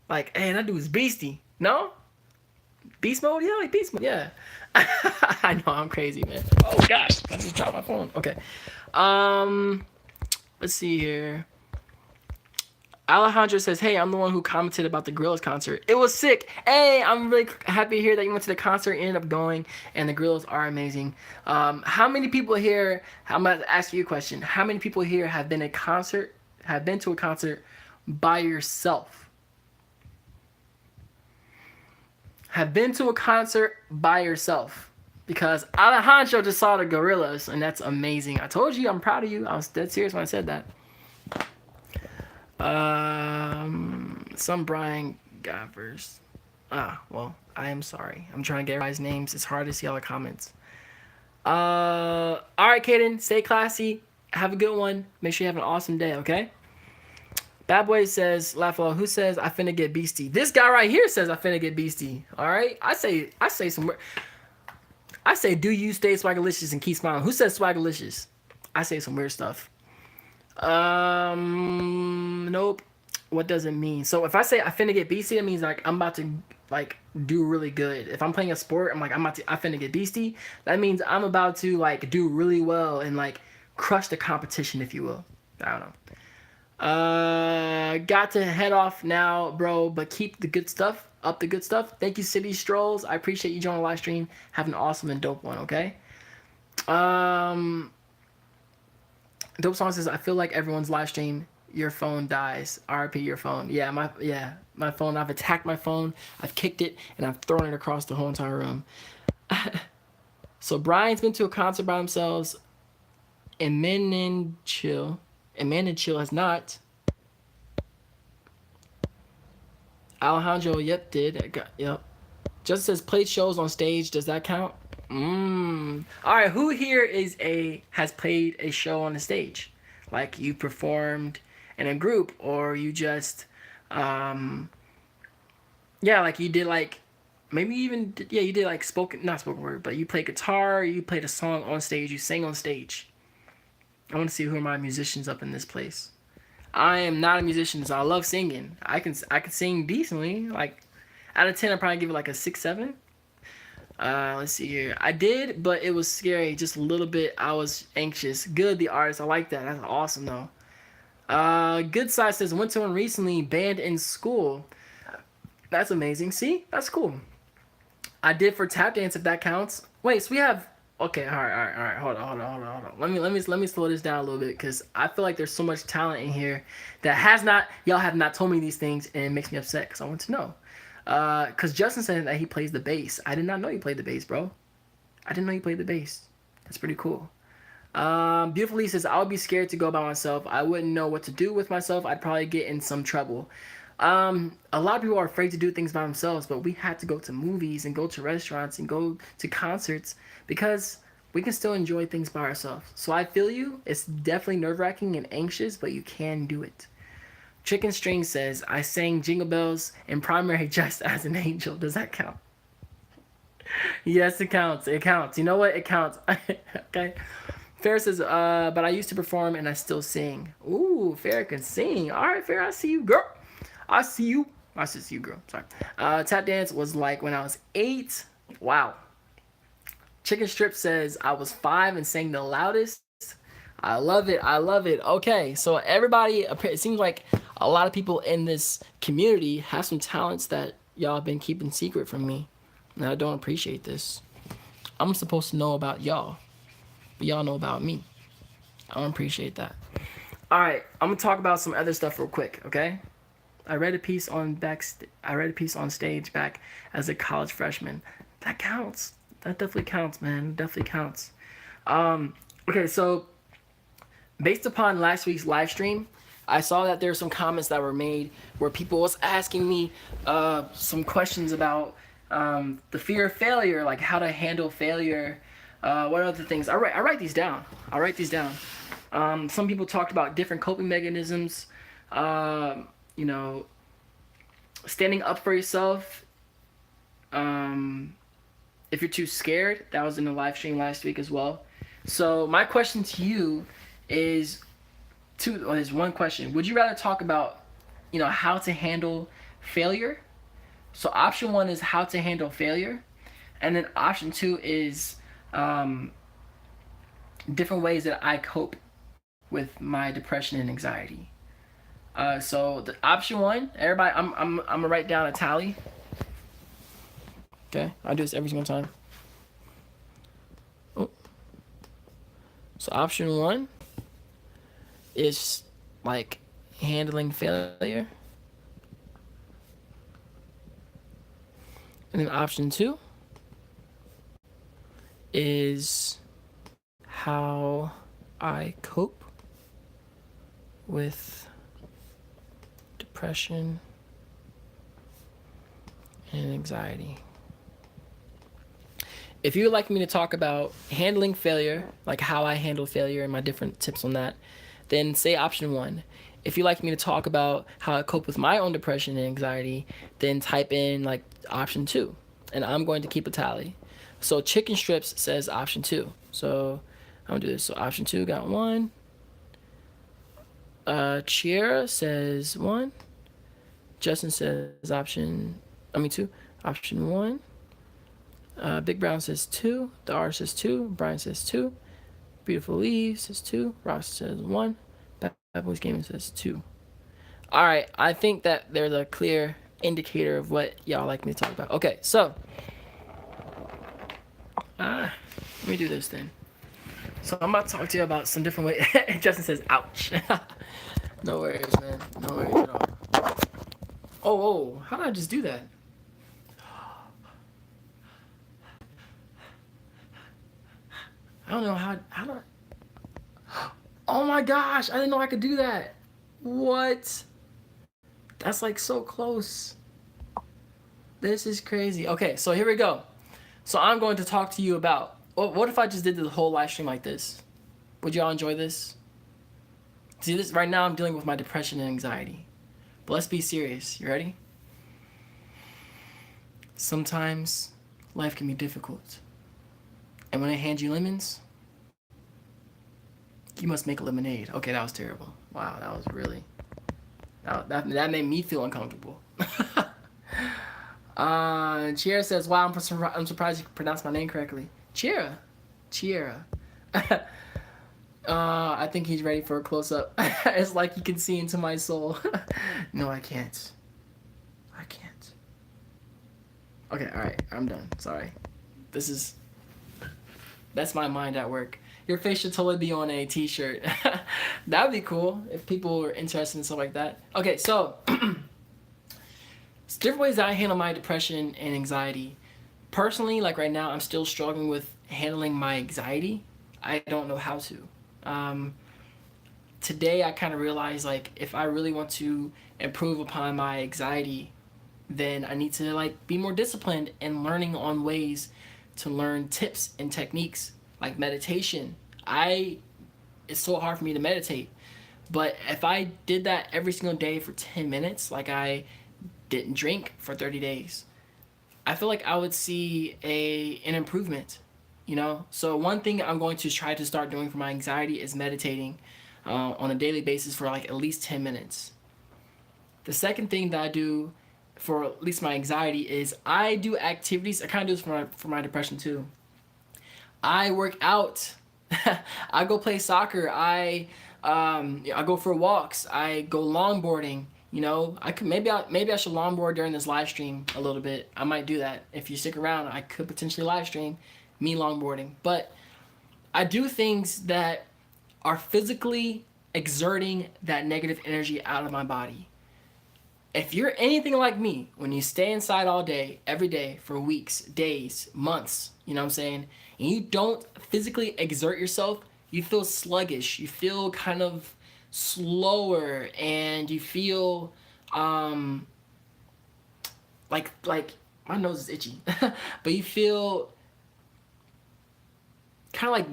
Like, hey, that dude's beastie. No? Beast mode? Yeah, like beast mode. Yeah. I know I'm crazy, man. Oh gosh, I just dropped my phone. Okay. Um, let's see here. Alejandro says, "Hey, I'm the one who commented about the Gorillaz concert. It was sick. Hey, I'm really happy to hear that you went to the concert, ended up going, and the Gorillaz are amazing. How many people here? I'm about to ask you a question. How many people here have been to a concert by yourself? Have been to a concert by yourself? Because Alejandro just saw the Gorillaz, and that's amazing. I told you, I'm proud of you. I was dead serious when I said that. Some Brian Gavers. Well, I am sorry. I'm trying to get everybody's names. It's hard to see all the comments. All right, Kaden, stay classy. Have a good one. Make sure you have an awesome day, okay? Bad Boy says, Lafalo, who says I finna get beastie? This guy right here says I finna get beastie. All right, I say, do you stay swagalicious and keep smiling? Who says swagalicious? I say some weird stuff. Nope. What does it mean? So if I say I finna get beastie, that means like I'm about to like do really good. If I'm playing a sport, I'm like I finna get beastie. That means I'm about to like do really well and like crush the competition, if you will. I don't know. Got to head off now, bro. But keep the good stuff up. The good stuff. Thank you, City Strolls. I appreciate you joining the live stream. Have an awesome and dope one. Okay. Um. Dope Song says, I feel like everyone's live stream, your phone dies. RIP your phone. My phone. I've attacked my phone. I've kicked it and I've thrown it across the whole entire room. So Brian's been to a concert by themselves, and Men and Chill has not. Alejandro, yep, did. Yep. Just says played shows on stage. Does that count? All right. Who here has played a show on the stage? Like you performed in a group, or you just, yeah, like you did like, maybe even yeah, you did like not spoken word, but you played guitar. You played a song on stage. You sang on stage. I want to see who are my musicians up in this place. I am not a musician, so I love singing. I can sing decently. Like out of 10, I probably give it like a 6, 7. Let's see here. I did, but it was scary. Just a little bit. I was anxious. Good, the artist. I like that. That's awesome, though. Good Side says, went to one recently, band in school. That's amazing. See? That's cool. I did for tap dance, if that counts. Wait, so we have... Okay, all right. Hold on. Let me slow this down a little bit, because I feel like there's so much talent in here that y'all have not told me these things, and it makes me upset, because I want to know. Because Justin said that he plays the bass. I did not know you played the bass, bro. I didn't know you played the bass. That's pretty cool. Beautiful Lee says, I would be scared to go by myself. I wouldn't know what to do with myself. I'd probably get in some trouble. A lot of people are afraid to do things by themselves, but we have to go to movies and go to restaurants and go to concerts because we can still enjoy things by ourselves. So I feel you. It's definitely nerve-wracking and anxious, but you can do it. Chicken String says, I sang Jingle Bells in primary just as an angel. Does that count? Yes, it counts. It counts. You know what? It counts. Okay. Fair says, but I used to perform and I still sing. Ooh, Fair can sing. All right, Fair, I see you, girl. I see you. I see you, girl. Sorry. Tap dance was like when I was 8. Wow. Chicken Strip says, I was 5 and sang the loudest. I love it. Okay, so everybody, it seems like a lot of people in this community have some talents that y'all have been keeping secret from me. And I don't appreciate this. I'm supposed to know about y'all, but y'all know about me. I don't appreciate that. All right, I'm gonna talk about some other stuff real quick, okay? I read a piece on stage back as a college freshman. That counts. That definitely counts, man. It definitely counts. Okay, so based upon last week's live stream, I saw that there were some comments that were made where people was asking me some questions about the fear of failure, like how to handle failure, what other things. I write these down. Some people talked about different coping mechanisms, standing up for yourself if you're too scared, that was in the live stream last week as well. So my question to you is is one question. Would you rather talk about, how to handle failure? So option one is how to handle failure, and then option two is different ways that I cope with my depression and anxiety. So the option one, everybody, I'm gonna write down a tally. Okay, I do this every single time. Oh. So option one is like handling failure. And then option two is how I cope with depression and anxiety. If you would like me to talk about handling failure, like how I handle failure and my different tips on that, then say option one. If you'd like me to talk about how I cope with my own depression and anxiety, then type in like option two. And I'm going to keep a tally. So Chicken Strips says option two. So I'm gonna do this. So option two got one. Chiara says one. Justin says two. Option one. Big Brown says two. The R says two. Brian says two. Beautiful Lee says two. Ross says one. Bad Boys Gaming says two. All right, I think that there's a clear indicator of what y'all like me to talk about. Okay, so let me do this then. So I'm about to talk to you about some different ways. Justin says, ouch. No worries, man. No worries at all. Oh, how did I just do that? I don't know how do I... Oh my gosh, I didn't know I could do that. What? That's like so close. This is crazy. Okay, so here we go. So I'm going to talk to you about, what if I just did the whole live stream like this? Would y'all enjoy this? See, this right now I'm dealing with my depression and anxiety. But let's be serious. You ready? Sometimes life can be difficult. And when I hand you lemons, you must make a lemonade. Okay, that was terrible. Wow, that was really... That made me feel uncomfortable. Chiara says, wow, I'm surprised you pronounced my name correctly. Chiara. I think he's ready for a close-up. It's like you can see into my soul. No, I can't. Okay, alright, I'm done. Sorry. That's my mind at work. Your face should totally be on a t-shirt. That would be cool if people were interested in stuff like that. Okay, so different ways that I handle my depression and anxiety. Personally, like right now, I'm still struggling with handling my anxiety. I don't know how to. Today, I kind of realized like if I really want to improve upon my anxiety, then I need to like be more disciplined and learning on ways to learn tips and techniques like meditation. It's so hard for me to meditate, but if I did that every single day for 10 minutes, like I didn't drink for 30 days, I feel like I would see an improvement, So one thing I'm going to try to start doing for my anxiety is meditating on a daily basis for like at least 10 minutes. The second thing that I do for at least my anxiety is I do activities. I kind of do this for my depression too. I work out. I go play soccer. I go for walks. I go longboarding. Maybe I should longboard during this live stream a little bit. I might do that. If you stick around, I could potentially live stream me longboarding. But I do things that are physically exerting that negative energy out of my body. If you're anything like me, when you stay inside all day, every day, for weeks, days, months, you know what I'm saying, and you don't physically exert yourself, you feel sluggish, you feel kind of slower, and you feel like my nose is itchy, but you feel kind of like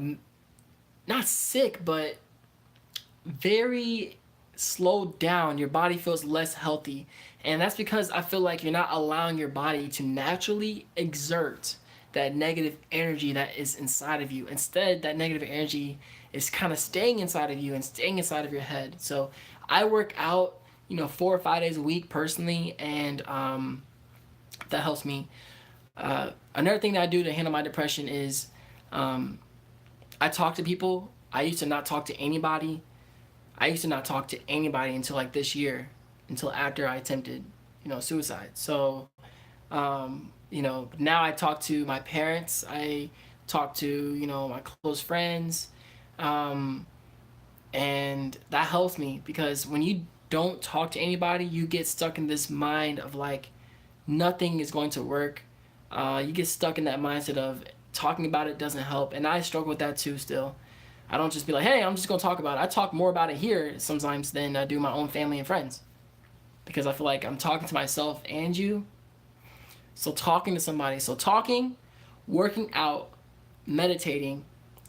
not sick, but very slowed down. Your body feels less healthy, and that's because I feel like you're not allowing your body to naturally exert that negative energy that is inside of you. Instead, that negative energy is kind of staying inside of you and staying inside of your head. So I work out, 4 or 5 days a week personally, and that helps me. Another thing that I do to handle my depression is um, I talk to people. I used to not talk to anybody. I used to not talk to anybody until like this year, until after I attempted, suicide. So, now I talk to my parents. I talk to, my close friends. Um, and that helps me because when you don't talk to anybody, you get stuck in this mind of like nothing is going to work. You get stuck in that mindset of talking about it doesn't help, and I struggle with that too still. I don't just be like, hey, I'm just gonna talk about it. I talk more about it here sometimes than I do my own family and friends because I feel like I'm talking to myself and you. So talking to somebody, so talking, working out, meditating,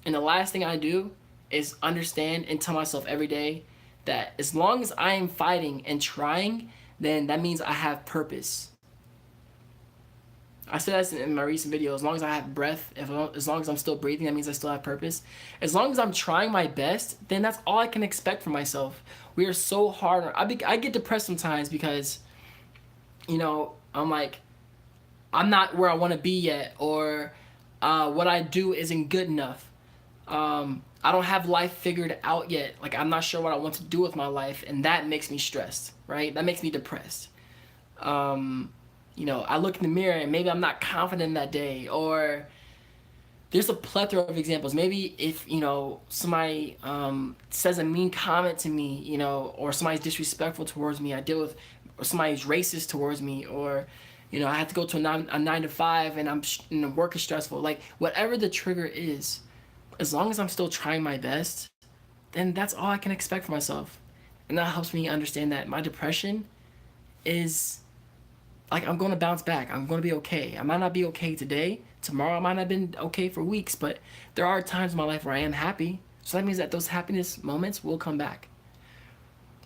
and the last thing I do is understand and tell myself every day that as long as I am fighting and trying, then that means I have purpose. I said that in my recent video. As long as I have breath, as long as I'm still breathing, that means I still have purpose. As long as I'm trying my best, then that's all I can expect from myself. We are so hard. I get depressed sometimes because, I'm like, I'm not where I want to be yet, or what I do isn't good enough. I don't have life figured out yet. Like, I'm not sure what I want to do with my life, and that makes me stressed, right? That makes me depressed. I look in the mirror and maybe I'm not confident that day, or there's a plethora of examples. Maybe if, somebody says a mean comment to me, or somebody's disrespectful towards me, I deal with, or somebody's racist towards me, or, I have to go to a 9 to 5 and the work is stressful. Like, whatever the trigger is, as long as I'm still trying my best, then that's all I can expect for myself. And that helps me understand that my depression is like, I'm going to bounce back. I'm going to be okay. I might not be okay today. Tomorrow I might not have been okay for weeks, but there are times in my life where I am happy. So that means that those happiness moments will come back.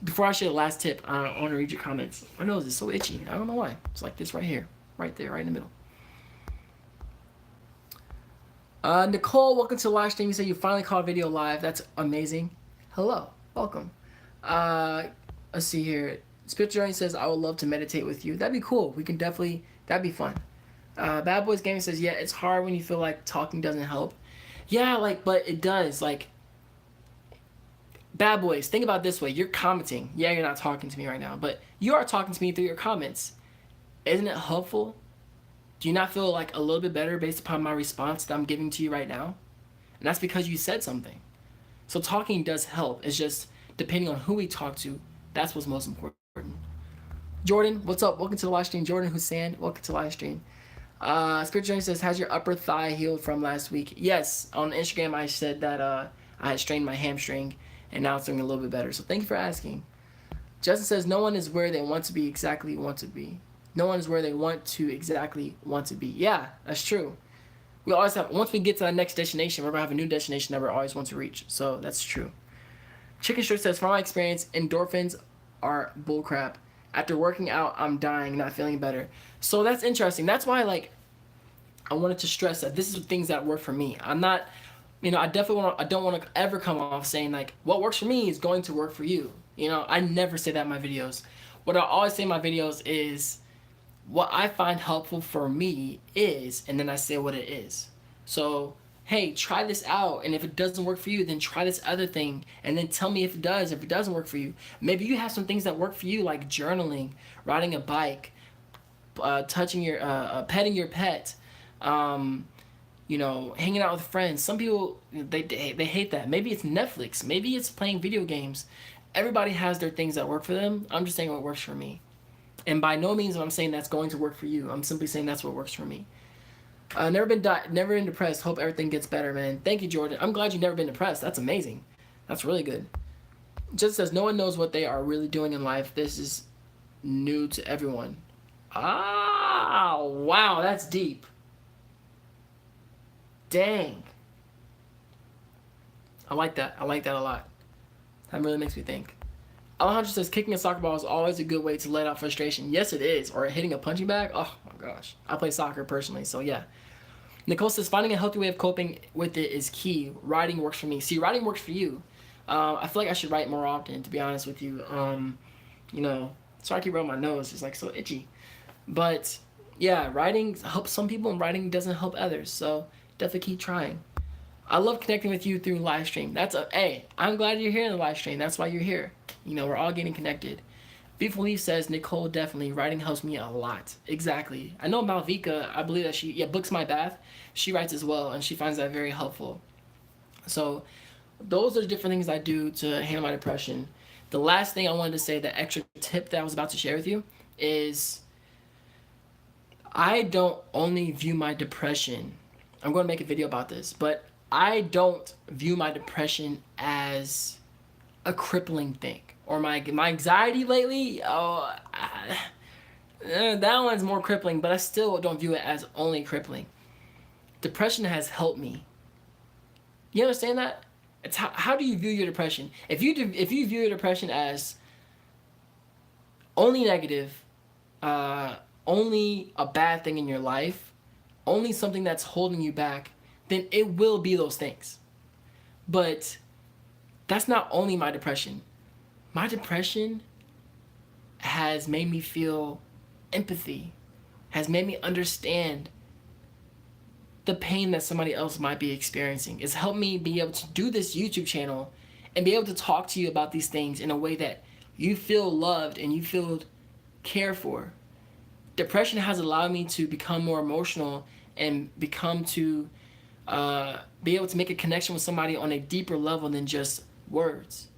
Before I share the last tip, I want to read your comments. My nose is so itchy. I don't know why. It's like this right here. Right there, right in the middle. Nicole, welcome to the live stream. You said you finally caught a video live. That's amazing. Hello. Welcome. Let's see here. Spiritual Journey says, I would love to meditate with you. That'd be cool. We can definitely, that'd be fun. Bad Boys Gaming says, yeah, it's hard when you feel like talking doesn't help. Yeah, but it does. Bad Boys, think about it this way. You're commenting. Yeah, you're not talking to me right now, but you are talking to me through your comments. Isn't it helpful? Do you not feel like a little bit better based upon my response that I'm giving to you right now? And that's because you said something. So talking does help. It's just depending on who we talk to, that's what's most important. Jordan, what's up? Welcome to the live stream. Jordan Hussein, welcome to the live stream. Spirit Journey says, has your upper thigh healed from last week? Yes, on Instagram I said that I had strained my hamstring, and now it's doing a little bit better. So thank you for asking. Justin says, no one is where they want to be exactly want to be. No one is where they want to exactly want to be. Yeah, that's true. We always have, once we get to the next destination, we're going to have a new destination that we always want to reach. So that's true. Chicken Shirt says, from my experience, endorphins are bullcrap. After working out, I'm dying, not feeling better. So that's interesting. That's why, I wanted to stress that this is the things that work for me. I'm not, I don't want to ever come off saying, what works for me is going to work for you. I never say that in my videos. What I always say in my videos is, what I find helpful for me is, and then I say what it is. So, hey, try this out, and if it doesn't work for you, then try this other thing, and then tell me if it does, if it doesn't work for you. Maybe you have some things that work for you, like journaling, riding a bike, touching your, petting your pet, hanging out with friends. Some people, they hate that. Maybe it's Netflix. Maybe it's playing video games. Everybody has their things that work for them. I'm just saying what works for me. And by no means am I saying that's going to work for you. I'm simply saying that's what works for me. Never been depressed. Hope everything gets better, man. Thank you, Jordan. I'm glad you've never been depressed. That's amazing. That's really good. Just says, no one knows what they are really doing in life. This is new to everyone. Ah, wow, that's deep. Dang. I like that. I like that a lot. That really makes me think. Alejandro says, kicking a soccer ball is always a good way to let out frustration. Yes, it is. Or hitting a punching bag. Oh, my gosh. I play soccer personally, so yeah. Nicole says finding a healthy way of coping with it is key. Writing works for me. See, writing works for you. I feel like I should write more often, to be honest with you. You know, sorry I keep rubbing my nose. It's like so itchy. But yeah, writing helps some people and writing doesn't help others. So definitely keep trying. I love connecting with you through live stream. Hey, I'm glad you're here in the live stream. That's why you're here. You know, we're all getting connected. Beautiful Leaf says, Nicole, definitely. Writing helps me a lot. Exactly. I know Malvika, I believe that Books My Bath, she writes as well, and she finds that very helpful. So, those are the different things I do to handle my depression. The last thing I wanted to say, the extra tip that I was about to share with you, is I don't only view my depression, I'm going to make a video about this, but I don't view my depression as a crippling thing. Or my anxiety lately, that one's more crippling, but I still don't view it as only crippling. Depression has helped me. You understand that? It's how do you view your depression? If you view your depression as only negative, only a bad thing in your life, only something that's holding you back, then it will be those things. But that's not only my depression. My depression has made me feel empathy, has made me understand the pain that somebody else might be experiencing. It's helped me be able to do this YouTube channel and be able to talk to you about these things in a way that you feel loved and you feel cared for. Depression has allowed me to become more emotional and become to be able to make a connection with somebody on a deeper level than just words.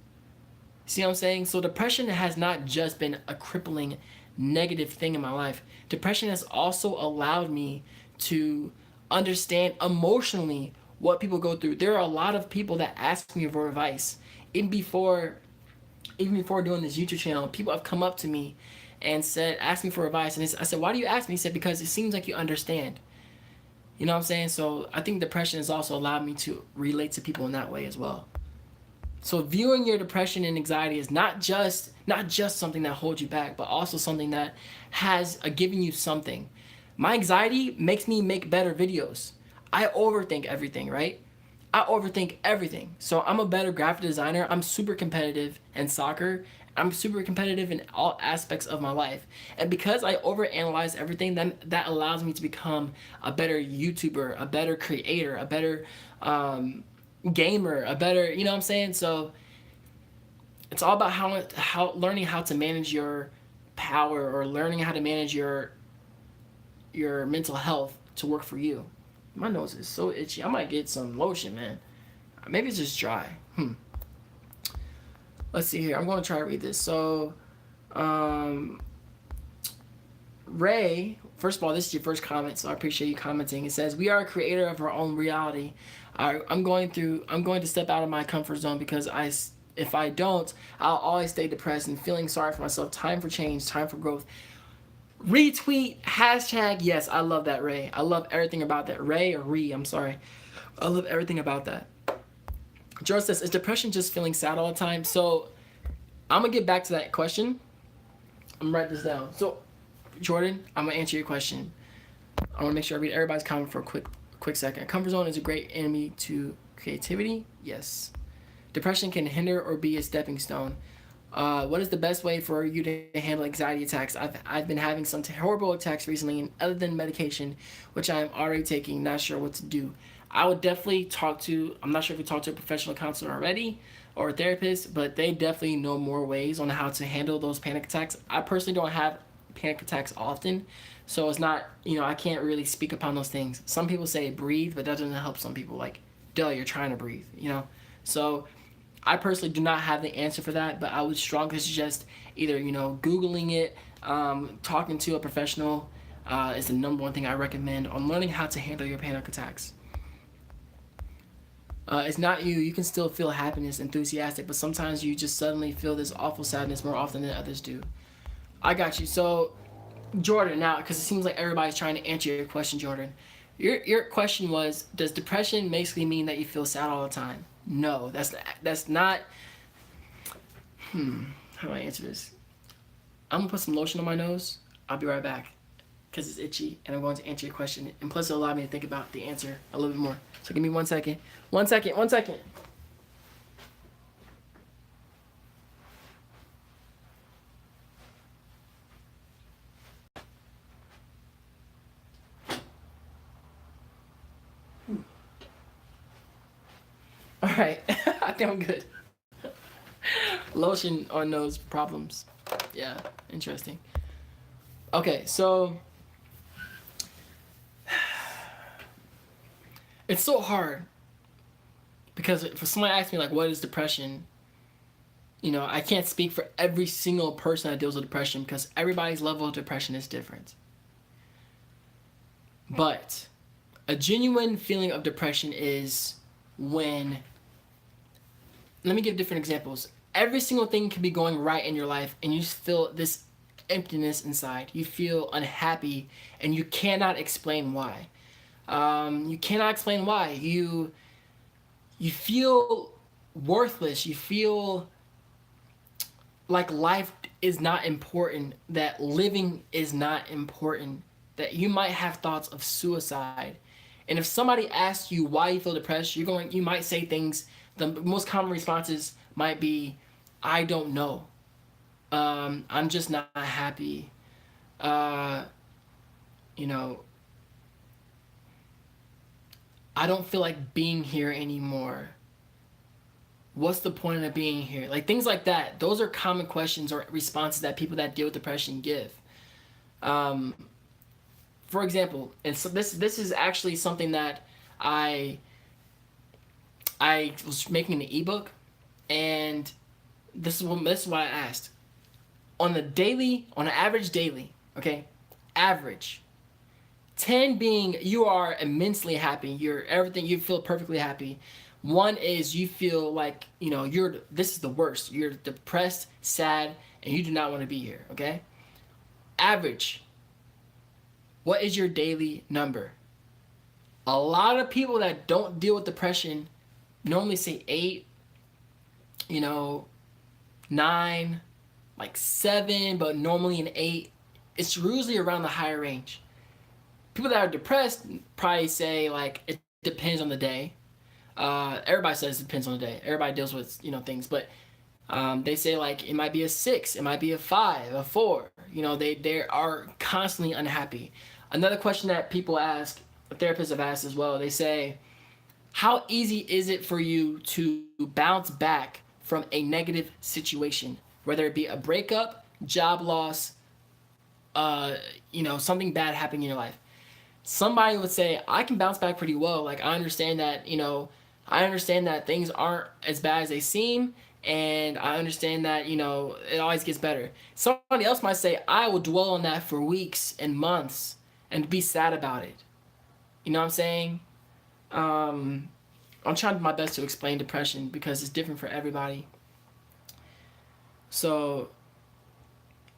See what I'm saying? So depression has not just been a crippling negative thing in my life. Depression has also allowed me to understand emotionally what people go through. There are a lot of people that ask me for advice. Even before doing this YouTube channel, people have come up to me and asked me for advice. And I said, why do you ask me? He said, because it seems like you understand. You know what I'm saying? So I think depression has also allowed me to relate to people in that way as well. So viewing your depression and anxiety is not just something that holds you back, but also something that has given you something. My anxiety makes me make better videos. I overthink everything, right? I overthink everything. So I'm a better graphic designer. I'm super competitive in soccer. I'm super competitive in all aspects of my life. And because I overanalyze everything, then that allows me to become a better YouTuber, a better creator, a better gamer, a better, you know what I'm saying? So it's all about how learning how to manage your power, or learning how to manage your mental health to work for you. My nose is so itchy. I might get some lotion, man. Maybe it's just dry. Let's see here. I'm going to try to read this. So, Ray, first of all, this is your first comment, so I appreciate you commenting. It says, "We are a creator of our own reality. I'm going to step out of my comfort zone because if I don't, I'll always stay depressed and feeling sorry for myself. Time for change, time for growth." Retweet, hashtag, yes, I love that, Ray. I love everything about that. Ray or Ree, I'm sorry. I love everything about that. George says, is depression just feeling sad all the time? So, I'm going to get back to that question. I'm going to write this down. So, Jordan, I'm going to answer your question. I want to make sure I read everybody's comment for a quick second. Comfort zone is a great enemy to creativity. Yes. Depression can hinder or be a stepping stone. What is the best way for you to handle anxiety attacks? I've been having some horrible attacks recently, and other than medication, which I am already taking, not sure what to do. I would definitely I'm not sure if you talked to a professional counselor already or a therapist, but they definitely know more ways on how to handle those panic attacks. I personally don't have panic attacks often, so it's not, I can't really speak upon those things. Some people say breathe, but that doesn't help some people. Like, duh, you're trying to breathe, So I personally do not have the answer for that, but I would strongly suggest either, Googling it, talking to a professional is the number one thing I recommend on learning how to handle your panic attacks. It's not you. You can still feel happiness, enthusiastic, but sometimes you just suddenly feel this awful sadness more often than others do. I got you. So, Jordan, now, because it seems like everybody's trying to answer your question, Jordan. Your question was, does depression basically mean that you feel sad all the time? No, that's not. How do I answer this? I'm gonna put some lotion on my nose. I'll be right back. because it's itchy, and I'm going to answer your question. And plus, it'll allow me to think about the answer a little bit more. So give me 1 second. 1 second. 1 second. All right. I think I'm good. Lotion on nose problems. Yeah, interesting. Okay, so it's so hard because for someone asks me like, what is depression? I can't speak for every single person that deals with depression because everybody's level of depression is different. But a genuine feeling of depression is when, let me give different examples. Every single thing can be going right in your life and you feel this emptiness inside. You feel unhappy and you cannot explain why. You cannot explain why. You feel worthless. You feel like life is not important, that living is not important, that you might have thoughts of suicide. And if somebody asks you why you feel depressed, you might say things, the most common responses might be, I don't know. I'm just not happy. Uh, you know, I don't feel like being here anymore. What's the point of being here? Like things like that. Those are common questions or responses that people that deal with depression give. Um, for example, and so this is actually something that I I was making an ebook, and this is what I asked on an average daily. Okay, average 10 being you are immensely happy, you're everything, you feel perfectly happy. One is you feel like this is the worst, you're depressed, sad, and you do not want to be here. Okay, average, what is your daily number? A lot of people that don't deal with depression normally say 8, you know 9, like 7, but normally an 8. It's usually around the higher range. People that are depressed probably say like it depends on the day. Everybody says it depends on the day. Everybody deals with things, but they say like it might be a 6, it might be a 5, a 4. They are constantly unhappy. Another question that people ask, therapists have asked as well. They say, how easy is it for you to bounce back from a negative situation, whether it be a breakup, job loss, something bad happening in your life? Somebody would say, I can bounce back pretty well. Like I understand that things aren't as bad as they seem, and I understand that, it always gets better. Somebody else might say, I will dwell on that for weeks and months and be sad about it. You know what I'm saying? I'm trying my best to explain depression because it's different for everybody. So,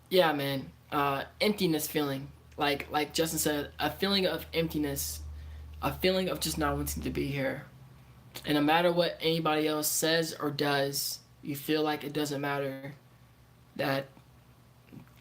yeah, man. Emptiness feeling. Like Justin said, a feeling of emptiness, a feeling of just not wanting to be here. And no matter what anybody else says or does, you feel like it doesn't matter, that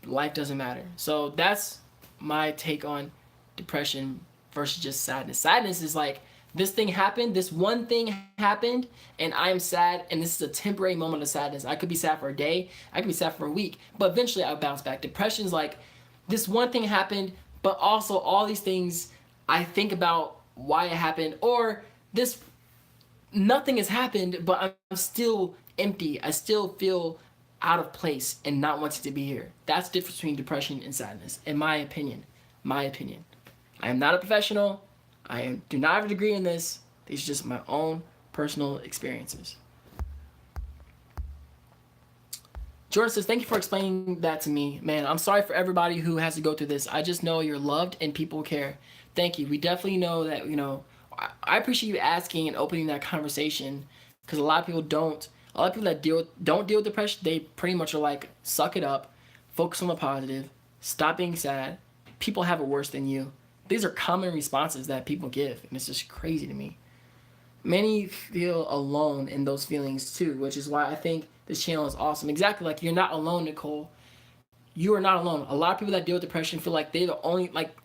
life doesn't matter. So that's my take on depression versus just sadness. Sadness is like, this thing happened, this one thing happened, and I am sad, and this is a temporary moment of sadness. I could be sad for a day, I could be sad for a week, but eventually I'll bounce back. Depression is like, this one thing happened, but also all these things I think about why it happened, or this nothing has happened, but I'm still empty. I still feel out of place and not wanting to be here. That's the difference between depression and sadness, in my opinion. My opinion. I am not a professional. Do not have a degree in this. These are just my own personal experiences. Jordan says, thank you for explaining that to me. Man, I'm sorry for everybody who has to go through this. I just know you're loved and people care. Thank you. We definitely know that, I appreciate you asking and opening that conversation, because a lot of people don't. A lot of people that don't deal with depression, they pretty much are like, suck it up, focus on the positive, stop being sad. People have it worse than you. These are common responses that people give, and it's just crazy to me. Many feel alone in those feelings too, which is why I think this channel is awesome. Exactly, like you're not alone, Nicole. You are not alone. A lot of people that deal with depression feel like they're the only, like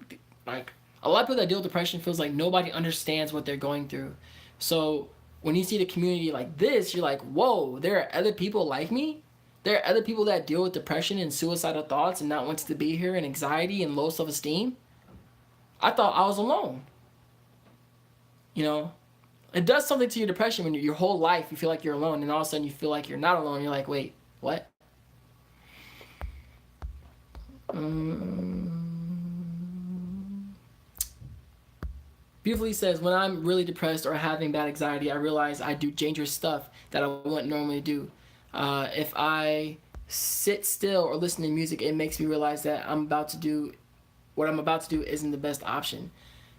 Like a lot of people that deal with depression feels like nobody understands what they're going through. So when you see the community like this, you're like, whoa, there are other people like me. There are other people that deal with depression and suicidal thoughts and not wanting to be here and anxiety and low self esteem. I thought I was alone. You know, it does something to your depression when your whole life you feel like you're alone, and all of a sudden you feel like you're not alone. You're like, wait, what? Beautifully says, when I'm really depressed or having bad anxiety, I realize I do dangerous stuff that I wouldn't normally do. If I sit still or listen to music, it makes me realize that what I'm about to do isn't the best option.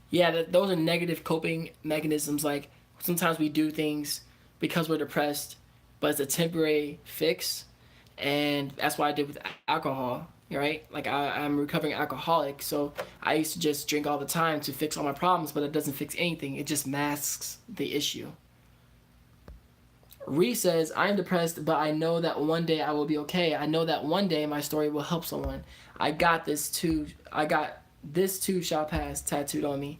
Yeah, those are negative coping mechanisms. Like sometimes we do things because we're depressed, but it's a temporary fix, and that's what I did with alcohol. Right? Like I'm a recovering alcoholic, so I used to just drink all the time to fix all my problems, but it doesn't fix anything. It just masks the issue. Ree says, I am depressed, but I know that one day I will be okay. I know that one day my story will help someone. I got this too. I got this too shall pass tattooed on me.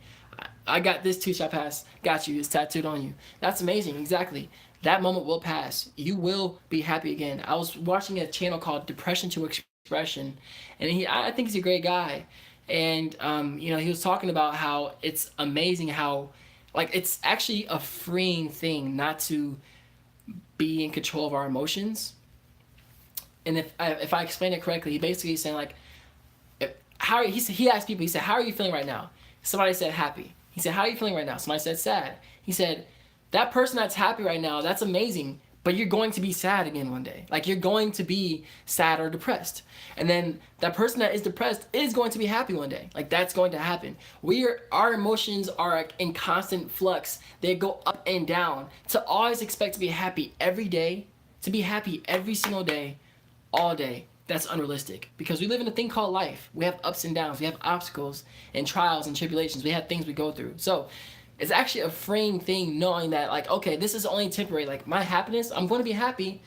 I got this too shall pass. Got you. It's tattooed on you. That's amazing. Exactly. That moment will pass. You will be happy again. I was watching a channel called Depression to Expression, and I think he's a great guy. And he was talking about how it's amazing how, like, it's actually a freeing thing not to be in control of our emotions. And if I explain it correctly, he basically saying like, he asked people, he said, how are you feeling right now? Somebody said happy. He said, how are you feeling right now? Somebody said sad. He said, that person that's happy right now, that's amazing, but you're going to be sad again one day. Like you're going to be sad or depressed. And then that person that is depressed is going to be happy one day. Like that's going to happen. Our emotions are in constant flux. They go up and down. To always expect to be happy every day, to be happy every single day, all day, that's unrealistic, because we live in a thing called life. We have ups and downs. We have obstacles and trials and tribulations. We have things we go through. So it's actually a freeing thing knowing that, like, okay, this is only temporary. Like my happiness, I'm going to be happy,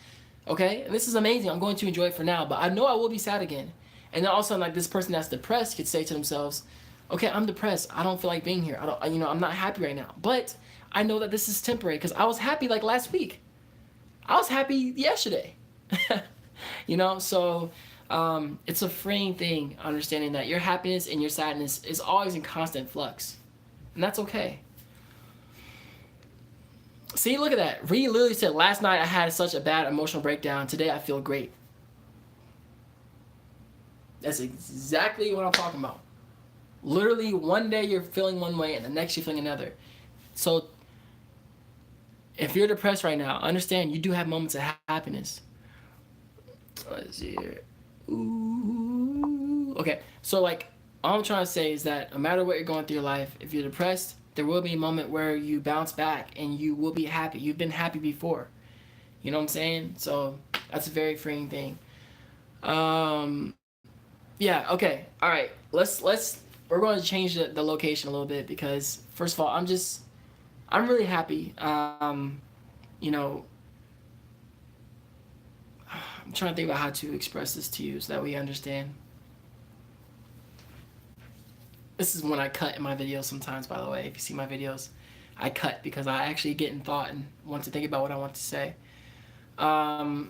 okay? And this is amazing. I'm going to enjoy it for now, but I know I will be sad again. And then also, like, this person that's depressed could say to themselves, okay, I'm depressed. I don't feel like being here. I'm not happy right now. But I know that this is temporary because I was happy like last week. I was happy yesterday. So it's a freeing thing, understanding that your happiness and your sadness is always in constant flux. And that's okay. See, look at that. Ree literally said, last night I had such a bad emotional breakdown. Today I feel great. That's exactly what I'm talking about. Literally, one day you're feeling one way and the next you're feeling another. So if you're depressed right now, understand you do have moments of happiness. Let's see here. Ooh. Okay, so like all I'm trying to say is that no matter what you're going through your life, if you're depressed, there will be a moment where you bounce back and you will be happy. You've been happy before. You know what I'm saying? So that's a very freeing thing. Yeah, okay. All right. We're going to change the location a little bit because first of all, I'm really happy. You know, I'm trying to think about how to express this to you so that we understand. This is when I cut in my videos sometimes, by the way. If you see my videos, I cut because I actually get in thought and want to think about what I want to say. I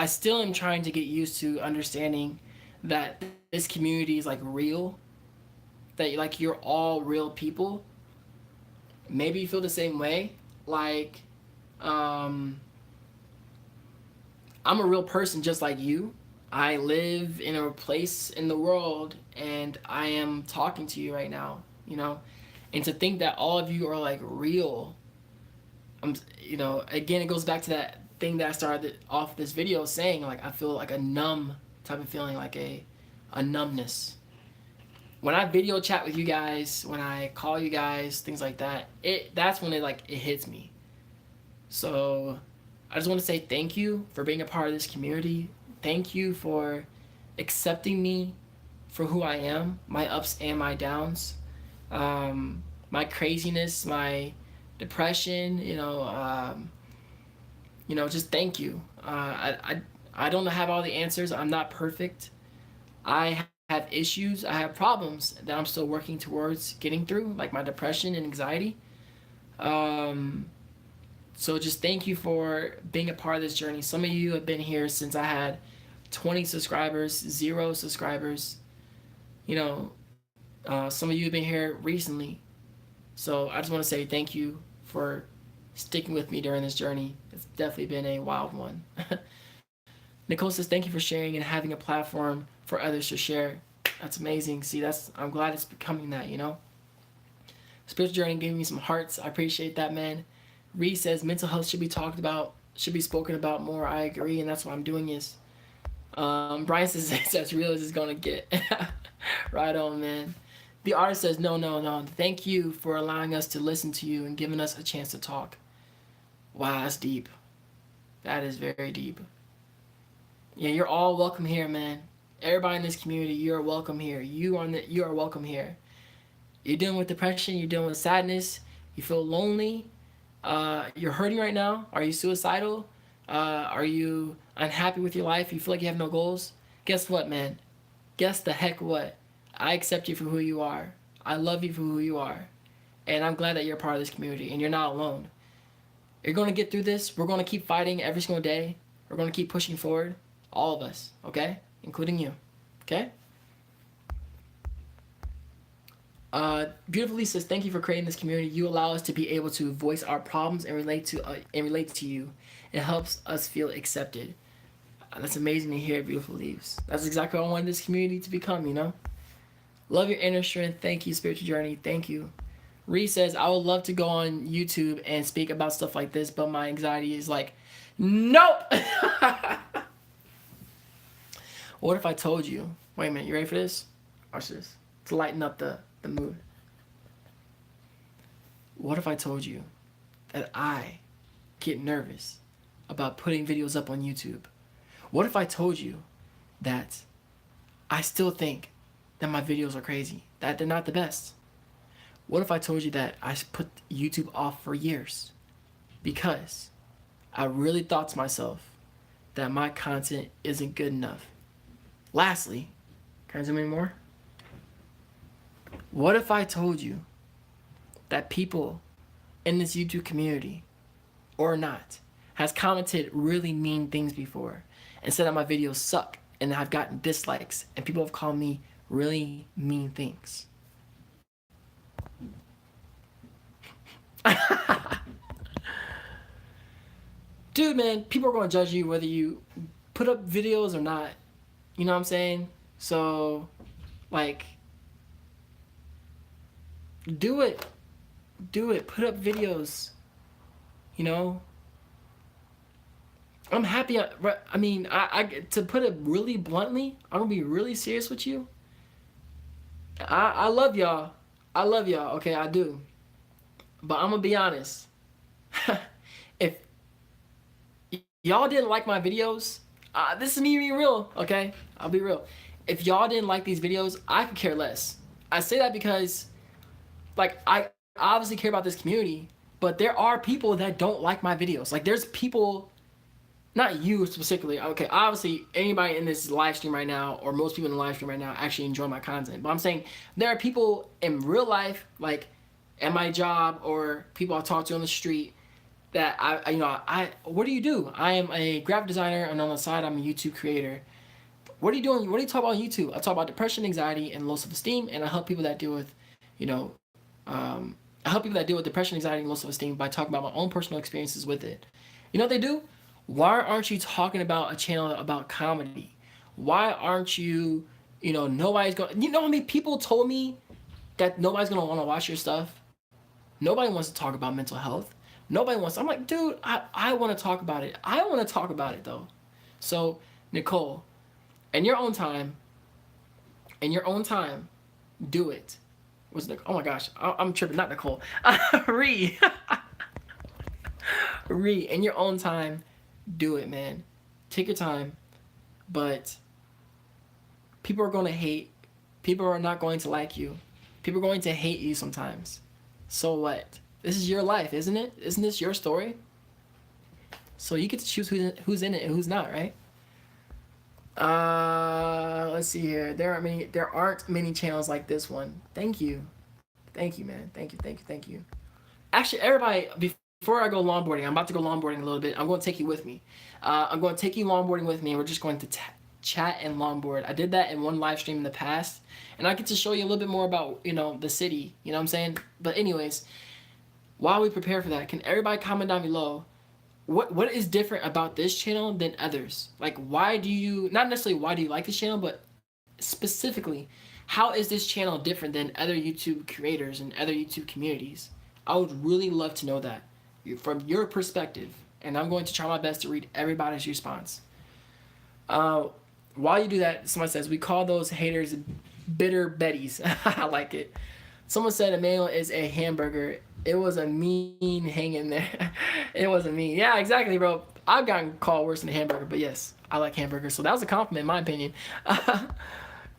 still am trying to get used to understanding that this community is like real. That like you're all real people. Maybe you feel the same way. Like, I'm a real person just like you. I live in a place in the world and I am talking to you right now, And to think that all of you are like real, again, it goes back to that thing that I started off this video saying, like, I feel like a numb type of feeling, like a numbness. When I video chat with you guys, when I call you guys, things like that, that's when it hits me. So I just want to say thank you for being a part of this community. Thank you for accepting me for who I am, my ups and my downs, my craziness, my depression, just thank you. I don't have all the answers. I'm not perfect. I have issues, I have problems that I'm still working towards getting through, like my depression and anxiety. Um, so just thank you for being a part of this journey. Some of you have been here since I had 20 subscribers, 0 subscribers. You know, some of you have been here recently. So I just want to say thank you for sticking with me during this journey. It's definitely been a wild one. Nicole says thank you for sharing and having a platform for others to share. That's amazing. See, I'm glad it's becoming that, you know? Spiritual journey gave me some hearts. I appreciate that, man. Reed says mental health should be talked about, should be spoken about more. I agree, and that's what I'm doing is. Brian says it's as real as it's gonna get. Right on, man. The artist says no, no, no. Thank you for allowing us to listen to you and giving us a chance to talk. Wow, that's deep. That is very deep. Yeah, you're all welcome here, man. Everybody in this community, you're welcome here. You are welcome here. You're dealing with depression. You're dealing with sadness. You feel lonely. You're hurting right now. Are you suicidal? Are you unhappy with your life? You feel like you have no goals? Guess what, man? Guess the heck what? I accept you for who you are. I love you for who you are. And I'm glad that you're a part of this community and you're not alone. You're going to get through this. We're going to keep fighting every single day. We're going to keep pushing forward. All of us, okay? Including you, okay? Beautifully says, thank you for creating this community. You allow us to be able to voice our problems and relate to you. It helps us feel accepted. That's amazing to hear, Beautiful Leaves. That's exactly what I wanted this community to become, you know? Love your inner strength. Thank you, Spiritual Journey. Thank you. Ree says, I would love to go on YouTube and speak about stuff like this, but my anxiety is like, nope! What if I told you? Wait a minute, you ready for this? Watch this. To lighten up the mood. What if I told you that I get nervous about putting videos up on YouTube? What if I told you that I still think that my videos are crazy, that they're not the best? What if I told you that I put YouTube off for years because I really thought to myself that my content isn't good enough? Lastly, can I zoom in more? What if I told you that people in this YouTube community, or not, has commented really mean things before and said that my videos suck and I've gotten dislikes and people have called me really mean things? Dude, man, people are going to judge you whether you put up videos or not. You know what I'm saying? So, like, do it. Do it. Put up videos. You know? I'm happy. I mean, to put it really bluntly, I'm going to be really serious with you. I love y'all. I love y'all. Okay, I do. But I'm going to be honest. If y'all didn't like my videos, this is me being real, okay? I'll be real. If y'all didn't like these videos, I could care less. I say that because, like, I obviously care about this community, but there are people that don't like my videos. Like, there's people, not you specifically, okay, obviously anybody in this live stream right now, or most people in the live stream right now, actually enjoy my content. But I'm saying there are people in real life, like at my job, or people I talk to on the street, that what do you do? I am a graphic designer, and on the side, I'm a YouTube creator. What are you doing? What do you talk about on YouTube? I talk about depression, anxiety, and low self-esteem, and I help people that deal with, I help people that deal with depression, anxiety, and low self-esteem by talking about my own personal experiences with it. You know what they do? Why aren't you talking about a channel about comedy? Why aren't you, nobody's going, you know how many people told me that nobody's going to want to watch your stuff? Nobody wants to talk about mental health. Nobody wants, I'm like, dude, I want to talk about it. I want to talk about it, though. So, Nicole, in your own time, do it. What's Nicole? Oh my gosh, I'm tripping, not Nicole. Ree. Ree, in your own time, do it, man. Take your time. But people are going to hate. People are not going to like you. People are going to hate you sometimes. So what? This is your life, isn't it? Isn't this your story? So you get to choose who's in it and who's not, right? Let's see here. There aren't many channels like this one. Thank you. Thank you, man. Thank you. Actually, everybody, before I go longboarding, I'm about to go longboarding a little bit. I'm going to take you with me. I'm going to take you longboarding with me, and we're just going to chat and longboard. I did that in one live stream in the past, and I get to show you a little bit more about, the city. You know what I'm saying? But anyways, while we prepare for that, can everybody comment down below what is different about this channel than others? Like, why do you, not necessarily why do you like this channel, but specifically, how is this channel different than other YouTube creators and other YouTube communities? I would really love to know that from your perspective, and I'm going to try my best to read everybody's response. Uh, while you do that, someone says we call those haters bitter betties. I like it. Someone said Emmanuel is a hamburger. It was a mean hanging there. It wasn't mean. Yeah, exactly, bro. I've gotten called worse than a hamburger, but yes, I like hamburgers. So that was a compliment, in my opinion.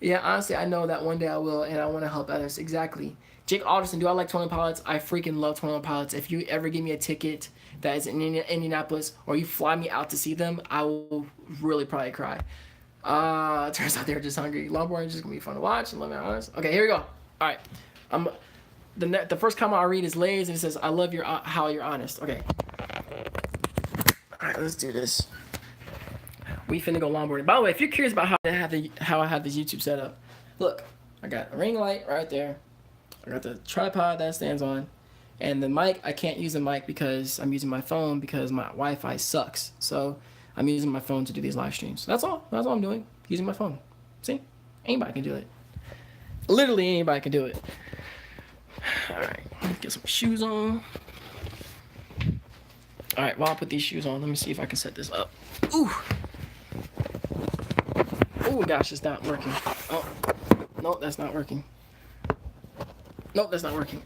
Yeah, honestly, I know that one day I will, and I want to help others. Exactly. Jake Alderson, do I like 21 Pilots? I freaking love 21 Pilots. If you ever give me a ticket that is in Indianapolis, or you fly me out to see them, I will really probably cry. Turns out they were just hungry. Longboarding is just gonna be fun to watch. And let me be honest. Okay, here we go. All right, I'm the first comment I read is Lay's, and it says, "I love your how you're honest." Okay. All right, let's do this. We finna go longboarding. By the way, if you're curious about how I have this YouTube set up, look, I got a ring light right there. I got the tripod that stands on, and the mic. I can't use the mic because I'm using my phone because my Wi-Fi sucks. So I'm using my phone to do these live streams. That's all. That's all I'm doing. Using my phone. See, anybody can do it. Literally anybody can do it. All right, get some shoes on. All right, while I put these shoes on, let me see if I can set this up. Ooh. Oh gosh, it's not working. Oh, no, that's not working. Nope, that's not working.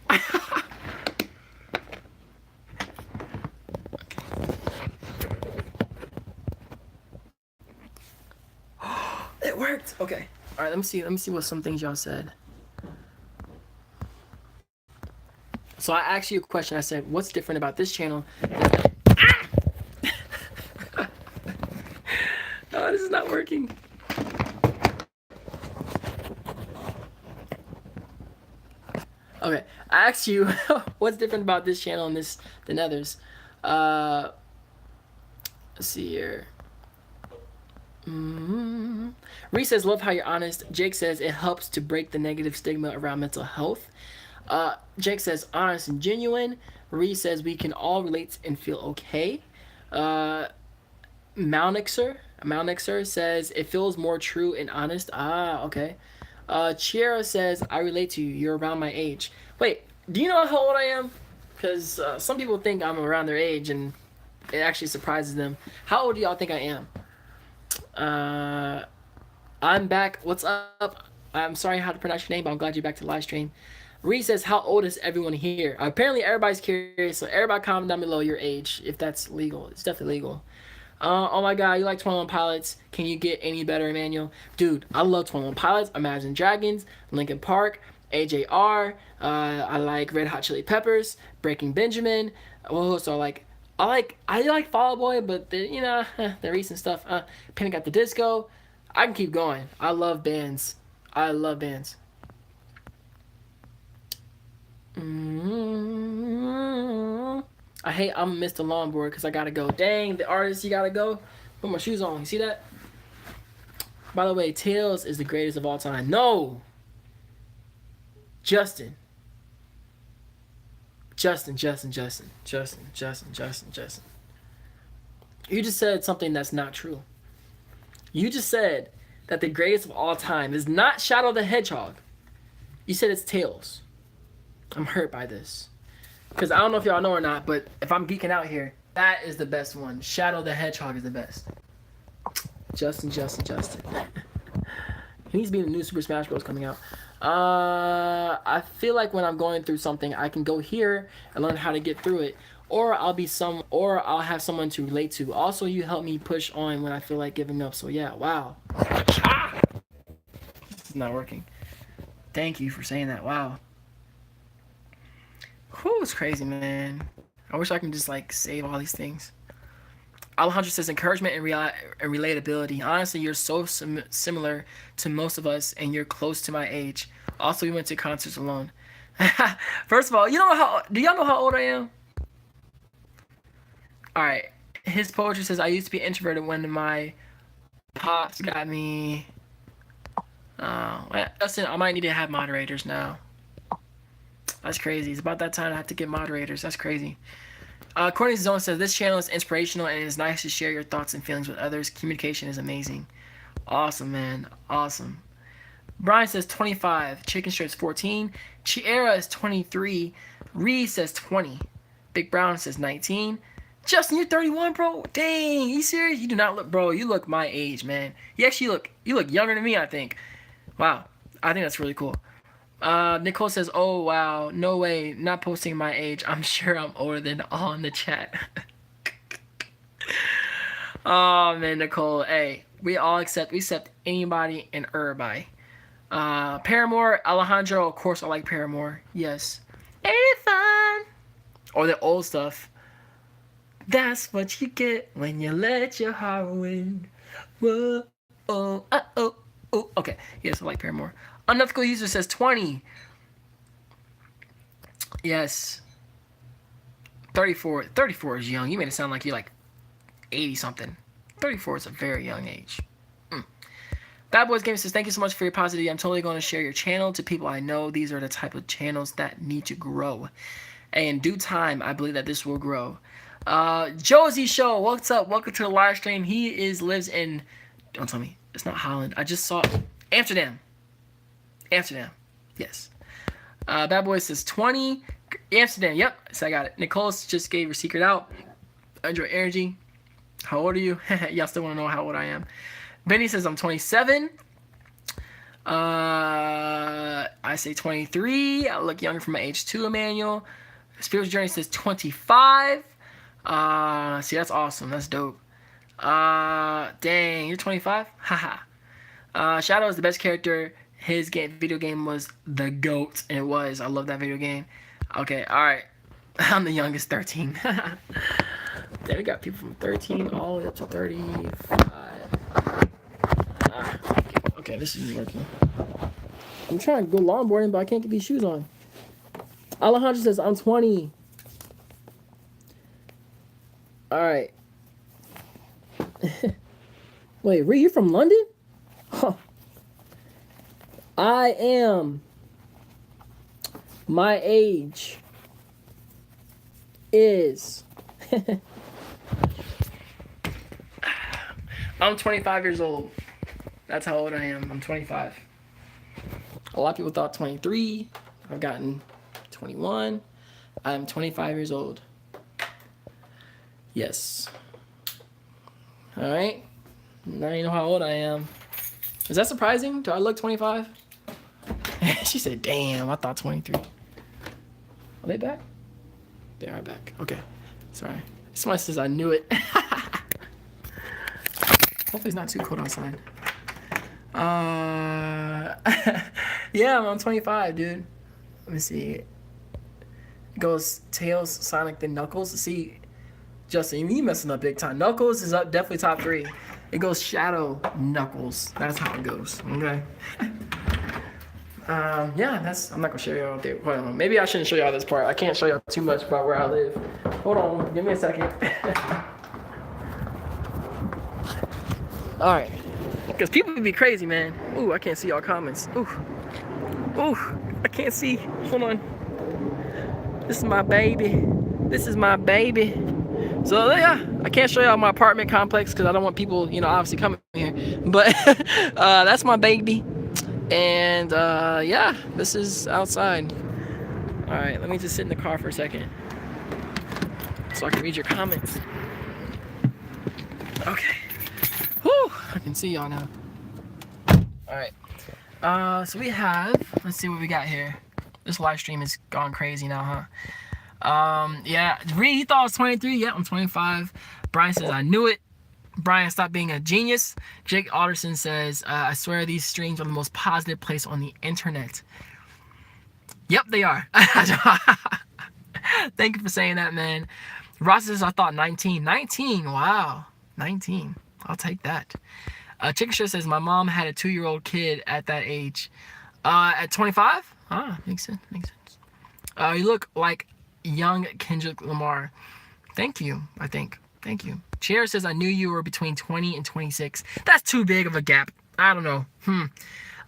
It worked. Okay. All right. Let me see what some things y'all said. So I asked you a question. I said, "What's different about this channel?" Oh, this is not working. Okay, I asked you what's different about this channel and this than others. Let's see here. Reese says, "Love how you're honest." Jake says, "It helps to break the negative stigma around mental health." Jake says, "Honest and genuine." Reese says, "We can all relate and feel okay." Malnixer says, "It feels more true and honest." Ah, okay. Chiara says, "I relate to you. You're around my age." Wait, do you know how old I am? Because some people think I'm around their age, and it actually surprises them. How old do y'all think I am? I'm back. What's up? I'm sorry how to pronounce your name, but I'm glad you're back to the live stream. Reed says, "How old is everyone here?" Apparently, everybody's curious, so everybody comment down below your age, if that's legal. It's definitely legal. Oh my god, you like 21 Pilots? Can you get any better, Emmanuel? Dude, I love 21 Pilots, Imagine Dragons, Linkin Park, AJR. I like Red Hot Chili Peppers, Breaking Benjamin. Oh, so I like Fall Out Boy, but the recent stuff. Panic at the Disco. I can keep going. I love bands. I love bands. I hate I'm Mr. Longboard because I gotta go. Dang, the artist, you gotta go. Put my shoes on. You see that? By the way, Tails is the greatest of all time. No! Justin. Justin. You just said something that's not true. You just said that the greatest of all time is not Shadow the Hedgehog. You said it's Tails. I'm hurt by this. Because I don't know if y'all know or not, but if I'm geeking out here, that is the best one. Shadow the Hedgehog is the best. Justin. He needs to be in the new Super Smash Bros. Coming out. I feel like when I'm going through something, I can go here and learn how to get through it. Or I'll have someone to relate to. Also, you help me push on when I feel like giving up. So yeah, wow. This is not working. Thank you for saying that. Wow. Whew, it's crazy, man. I wish I can just save all these things. Alejandro says encouragement and, and relatability. Honestly, you're so similar to most of us, and you're close to my age. Also, we went to concerts alone. First of all, do y'all know how old I am? All right. His poetry says I used to be introverted when my pops got me. Justin, I might need to have moderators now. That's crazy. It's about that time I have to get moderators. That's crazy. Courtney Zone says this channel is inspirational and it is nice to share your thoughts and feelings with others. Communication is amazing. Awesome, man. Awesome. Brian says 25. Chicken Strips 14. Chiera is 23. Reed says 20. Big Brown says 19. Justin, you're 31, bro. Dang, you serious? You do not look, bro. You look my age, man. You look younger than me, I think. Wow, I think that's really cool. Nicole says, "Oh wow, no way, not posting my age. I'm sure I'm older than all in the chat." Oh man, Nicole. Hey, we accept anybody and everybody. Paramore, Alejandro. Of course, I like Paramore. Yes. Ain't it fun? Or the old stuff. That's what you get when you let your heart win. Whoa, oh, oh, oh. Okay, yes, I like Paramore. Unethical user says 20. Yes. 34. 34 is young. You made it sound like you're like 80 something. 34 is a very young age. Bad Boys Gaming says, thank you so much for your positivity. I'm totally going to share your channel to people I know. These are the type of channels that need to grow. And in due time, I believe that this will grow. Josie Show, what's up? Welcome to the live stream. He lives in, don't tell me, it's not Holland. I just saw Amsterdam. Yes. Bad Boy says 20. Amsterdam, yep. So I got it. Nicole just gave her secret out. Enjoy energy. How old are you? Y'all still want to know how old I am. Benny says I'm 27. I say 23. I look younger from my age too, Emmanuel. Spiritual Journey says 25. See, that's awesome. That's dope. Dang, you're 25? Haha. Shadow is the best character. His video game was the GOAT. And it was. I love that video game. Okay, alright. I'm the youngest, 13. Then we got people from 13 all the way up to 35. Okay, this isn't working. I'm trying to go longboarding, but I can't get these shoes on. Alejandro says, I'm 20. Alright. Wait, Ree, you're from London? Huh. I am. My age is. I'm 25 years old. That's how old I am. I'm 25. A lot of people thought 23. I've gotten 21. I'm 25 years old. Yes. All right. Now you know how old I am. Is that surprising? Do I look 25? She said, damn, I thought 23. Are they back? They are back. Okay. Sorry. Somebody says I knew it. Hopefully it's not too cold outside. Yeah, I'm 25, dude. Let me see. It goes Tails, Sonic, then Knuckles. See, Justin, you messing up big time. Knuckles is up, definitely top 3. It goes Shadow, Knuckles. That's how it goes. Okay. Yeah, I'm not gonna show y'all there. Hold on. Maybe I shouldn't show y'all this part. I can't show y'all too much about where I live. Hold on, give me a second. Alright. Because people be crazy, man. Ooh, I can't see y'all comments. Ooh, I can't see. Hold on. This is my baby. So yeah, I can't show y'all my apartment complex because I don't want people, obviously coming here. But that's my baby. And yeah, this is outside. All right, let me just sit in the car for a second so I can read your comments. Okay. Whew, I can see y'all now. All right. So we have, let's see what we got here. This live stream is gone crazy now, huh? Yeah, Reed, you thought I was 23. Yeah, I'm 25. Brian says, I knew it. Brian, stop being a genius. Jake Alderson says, I swear these streams are the most positive place on the internet. Yep, they are. Thank you for saying that, man. Ross says, I thought 19. 19, wow. 19. I'll take that. Chicken Shirt says, my mom had a 2-year-old kid at that age. At 25? Ah, makes sense. You look like young Kendrick Lamar. Thank you, I think. Thank you. Chair says, I knew you were between 20 and 26. That's too big of a gap. I don't know.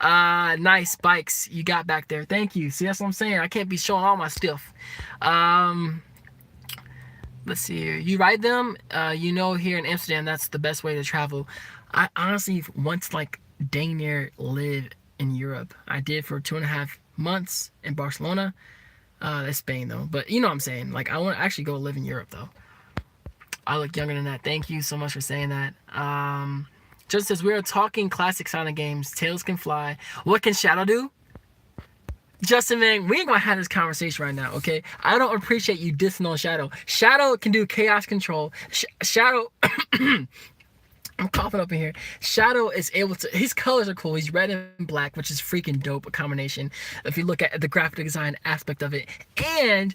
Nice bikes you got back there. Thank you. See, that's what I'm saying. I can't be showing all my stuff. Let's see here. You ride them? Here in Amsterdam, that's the best way to travel. I honestly want to dang near live in Europe. I did for 2.5 months in Barcelona. That's Spain though. But you know what I'm saying. I want to actually go live in Europe though. I look younger than that. Thank you so much for saying that. Just as we are talking classic Sonic games, Tails can fly. What can Shadow do? Justin, man, we ain't gonna have this conversation right now, okay? I don't appreciate you dissing on Shadow. Shadow can do chaos control. Shadow, I'm coughing up in here. Shadow is able to, his colors are cool. He's red and black, which is freaking dope, a combination. If you look at the graphic design aspect of it. And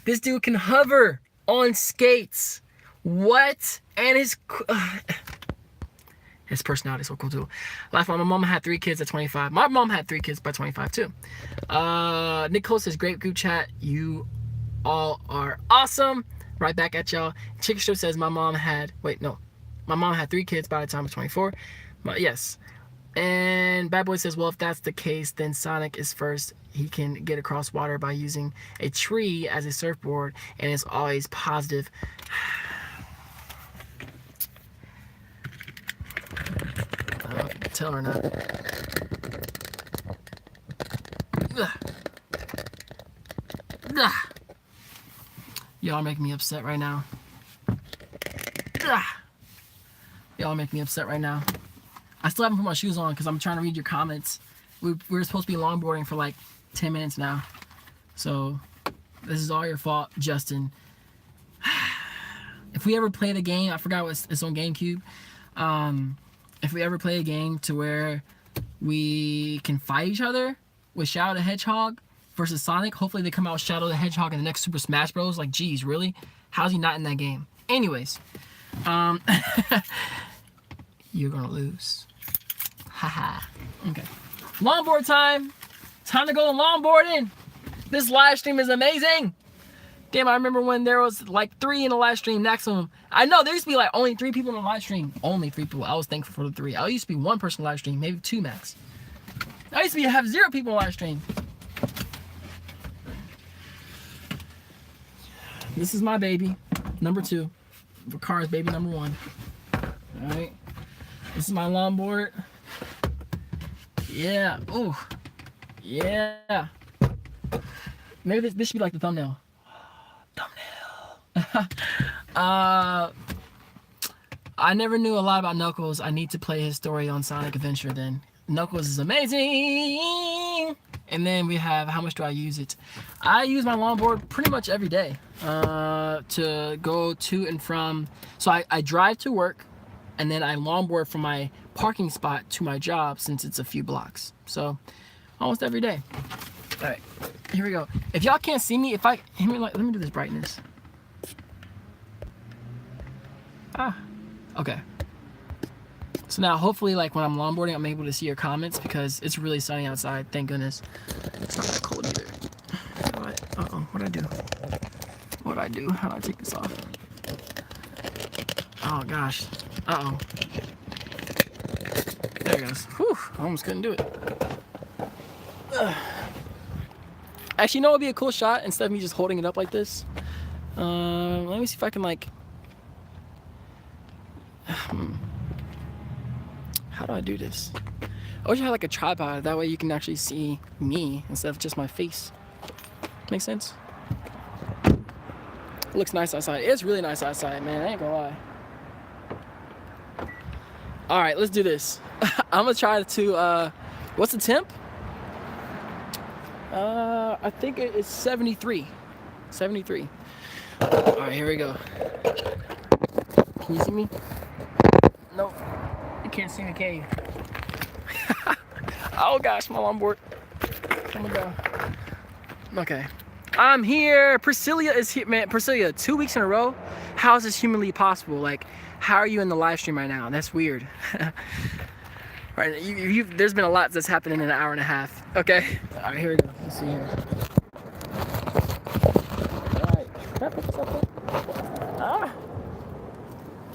this dude can hover on skates. What? And his personality is so cool too. Last one, my mom had 3 kids at 25. My mom had 3 kids by 25 too. Nick Cole says, great group chat. You all are awesome. Right back at y'all. Chicken Show says, my mom had 3 kids by the time I was 24. Yes. And Bad Boy says, well, if that's the case, then Sonic is first. He can get across water by using a tree as a surfboard, and it's always positive. I don't know if you can tell or not. Y'all make me upset right now. Y'all make me upset right now. I still haven't put my shoes on because I'm trying to read your comments. We're supposed to be longboarding for 10 minutes now. So this is all your fault, Justin. If we ever play the game, I forgot it's on GameCube. If we ever play a game to where we can fight each other with Shadow the Hedgehog versus Sonic, hopefully they come out with Shadow the Hedgehog in the next Super Smash Bros. Geez, really? How's he not in that game? Anyways, you're gonna lose. Haha. Okay. Longboard time. Time to go longboarding. This live stream is amazing. Damn, I remember when there was 3 in the live stream maximum. I know there used to be only 3 people in the live stream. Only 3 people. I was thankful for the 3. I used to be 1 person live stream, maybe 2 max. I used to have 0 people in live stream. This is my baby, number 2. Ricard's baby, number 1. All right. This is my longboard. Yeah. Ooh. Yeah. Maybe this should be the thumbnail. I never knew a lot about Knuckles. I need to play his story on Sonic Adventure then. Knuckles is amazing. And then we have, how much do I use it? I use my longboard pretty much every day to go to and from. So I drive to work and then I longboard from my parking spot to my job since it's a few blocks. So almost every day. All right, here we go. If y'all can't see me, let me do this brightness. Okay. So now hopefully when I'm longboarding, I'm able to see your comments because it's really sunny outside. Thank goodness. It's not that cold either. What'd I do? How do I take this off? Oh gosh. There it goes. Whew, I almost couldn't do it. Actually, you know what would be a cool shot instead of me just holding it up like this? Let me see if I can how do I do this? I wish I had a tripod. That way you can actually see me instead of just my face. Make sense? It looks nice outside. It's really nice outside, man. I ain't gonna lie. All right, let's do this. I'm gonna try to, what's the temp? I think it's 73. 73. All right, here we go. Can you see me? Nope. You can't see me, can you? Oh gosh, my longboard. Coming down. Okay. I'm here. Priscilla is here, man. Priscilla, 2 weeks in a row. How is this humanly possible? Like, how are you in the live stream right now? That's weird. Right, there's been a lot that's happened in an hour and a half. Okay. All right, here we go. Let's see here. All right. Ah.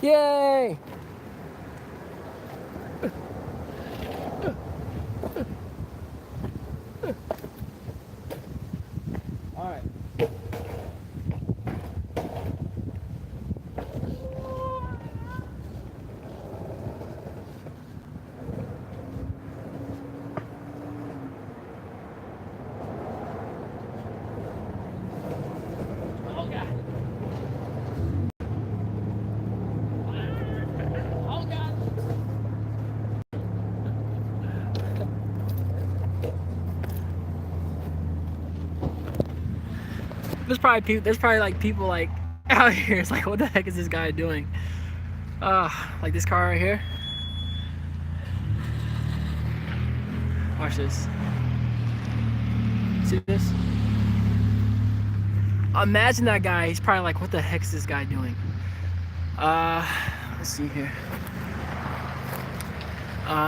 Yay. All right. Oh God. Oh God. There's probably like people like out here. It's like, what the heck is this guy doing? Like this car right here. Watch this. See this? Imagine that guy. He's probably like, what the heck is this guy doing? Let's see here.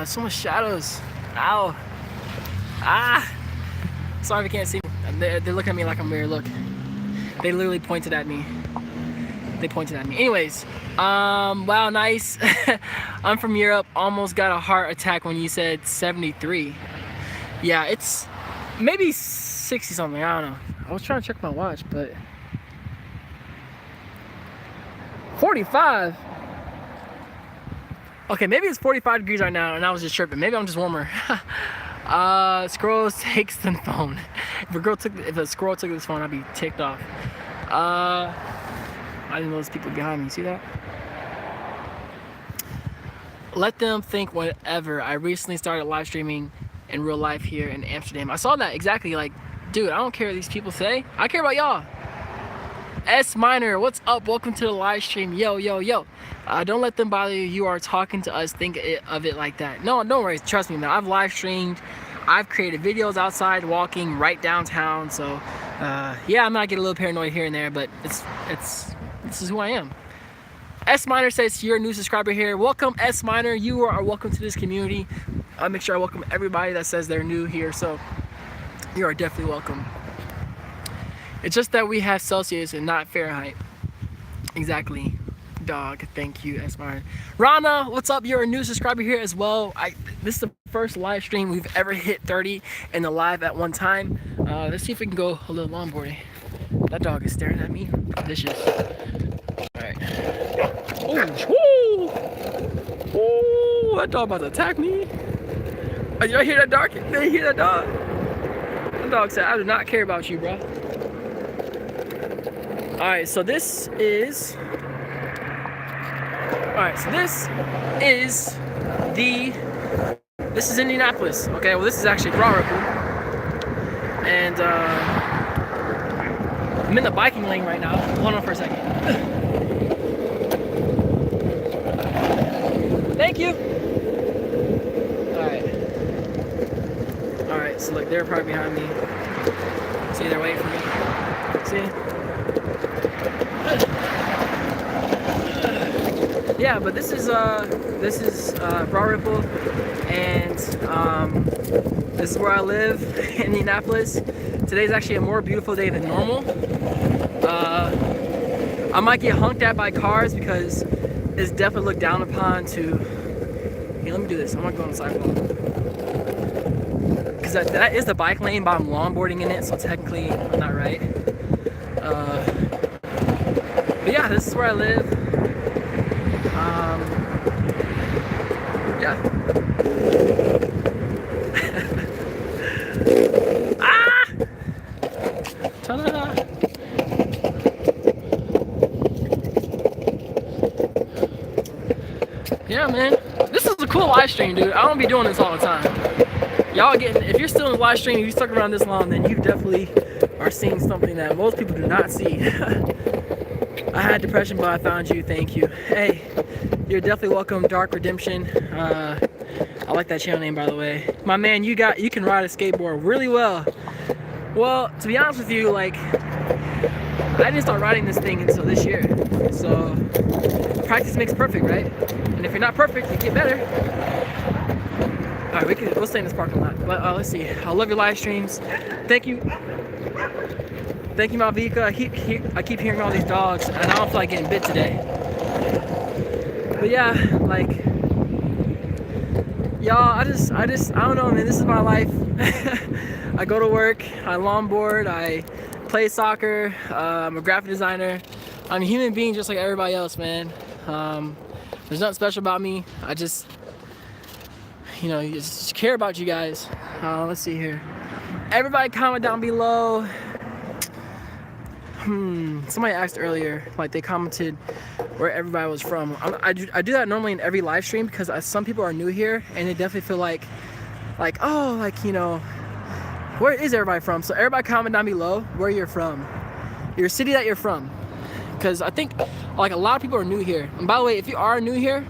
So much shadows. Ow. Ah. Sorry if you can't see me. They're looking at me like I'm weird. Look. They literally pointed at me. They pointed at me. Anyways, wow, nice. I'm from Europe. Almost got a heart attack when you said 73. Yeah, it's maybe 60 something. I don't know. I was trying to check my watch, but 45. Okay, maybe it's 45 degrees right now, and I was just tripping. Maybe I'm just warmer. Squirrels takes the phone. If a squirrel took this phone, I'd be ticked off. I didn't know those people behind me. See that? Let them think whatever. I recently started live streaming in real life here in Amsterdam. I saw that exactly. Like, dude, I don't care what these people say. I care about y'all. S Minor, what's up? Welcome to the live stream. Yo, yo, yo. Don't let them bother you. You are talking to us. Think of it like that. No, don't worry. Trust me, man. I've live streamed. I've created videos outside, walking right downtown. So, yeah, I might get a little paranoid here and there, but this is who I am. S Minor says you're a new subscriber here. Welcome, S Minor. You are welcome to this community. I'll make sure I welcome everybody that says they're new here. So, you are definitely welcome. It's just that we have Celsius and not Fahrenheit. Exactly. Dog, thank you, S Minor. Rana, what's up? You're a new subscriber here as well. This is the first live stream we've ever hit 30 in the live at one time. Let's see if we can go a little longboarding. That dog is staring at me. Vicious. Alright. Oh, woo! That dog about to attack me. Oh, y'all hear that dog? Did you hear that dog? That dog said, I do not care about you, bro. Alright, so this is Indianapolis. Okay, well this is actually Broad Ripple. And I'm in the biking lane right now. Hold on for a second. Thank you. Alright, so look, they're probably behind me. See, they're waiting for me. See? Yeah, but this is Broad Ripple, and this is where I live in Indianapolis. Today's actually a more beautiful day than normal. I might get honked at by cars because it's definitely looked down upon to. Hey, let me do this. I'm gonna go on the sidewalk because that is the bike lane, but I'm longboarding in it, so technically I'm not right. But yeah, this is where I live. Yeah. Ah! Ta-da! Yeah, man. This is a cool live stream, dude. I don't be doing this all the time. Y'all if you're still in the live stream, if you stuck around this long, then you definitely are seeing something that most people do not see. I had depression, but I found you. Thank you. Hey, you're definitely welcome, Dark Redemption. I like that channel name, by the way. My man, you can ride a skateboard really well. Well, to be honest with you, like, I didn't start riding this thing until this year. So practice makes perfect, right? And if you're not perfect, you get better. All right, we'll stay in this parking lot. But let's see. I love your live streams. Thank you. Thank you, Malvika. I keep hearing all these dogs, and I don't feel like getting bit today. But yeah, like, y'all, I don't know, man. This is my life. I go to work, I longboard, I play soccer, I'm a graphic designer. I'm a human being just like everybody else, man. There's nothing special about me. I just, you know, just care about you guys. Let's see here. Everybody comment down below. Somebody asked earlier, like they commented where everybody was from. I do that normally in every live stream because some people are new here and they definitely feel like, oh, like, you know, where is everybody from? So everybody comment down below where you're from, your city that you're from, because I think like a lot of people are new here. And by the way, if you are new here,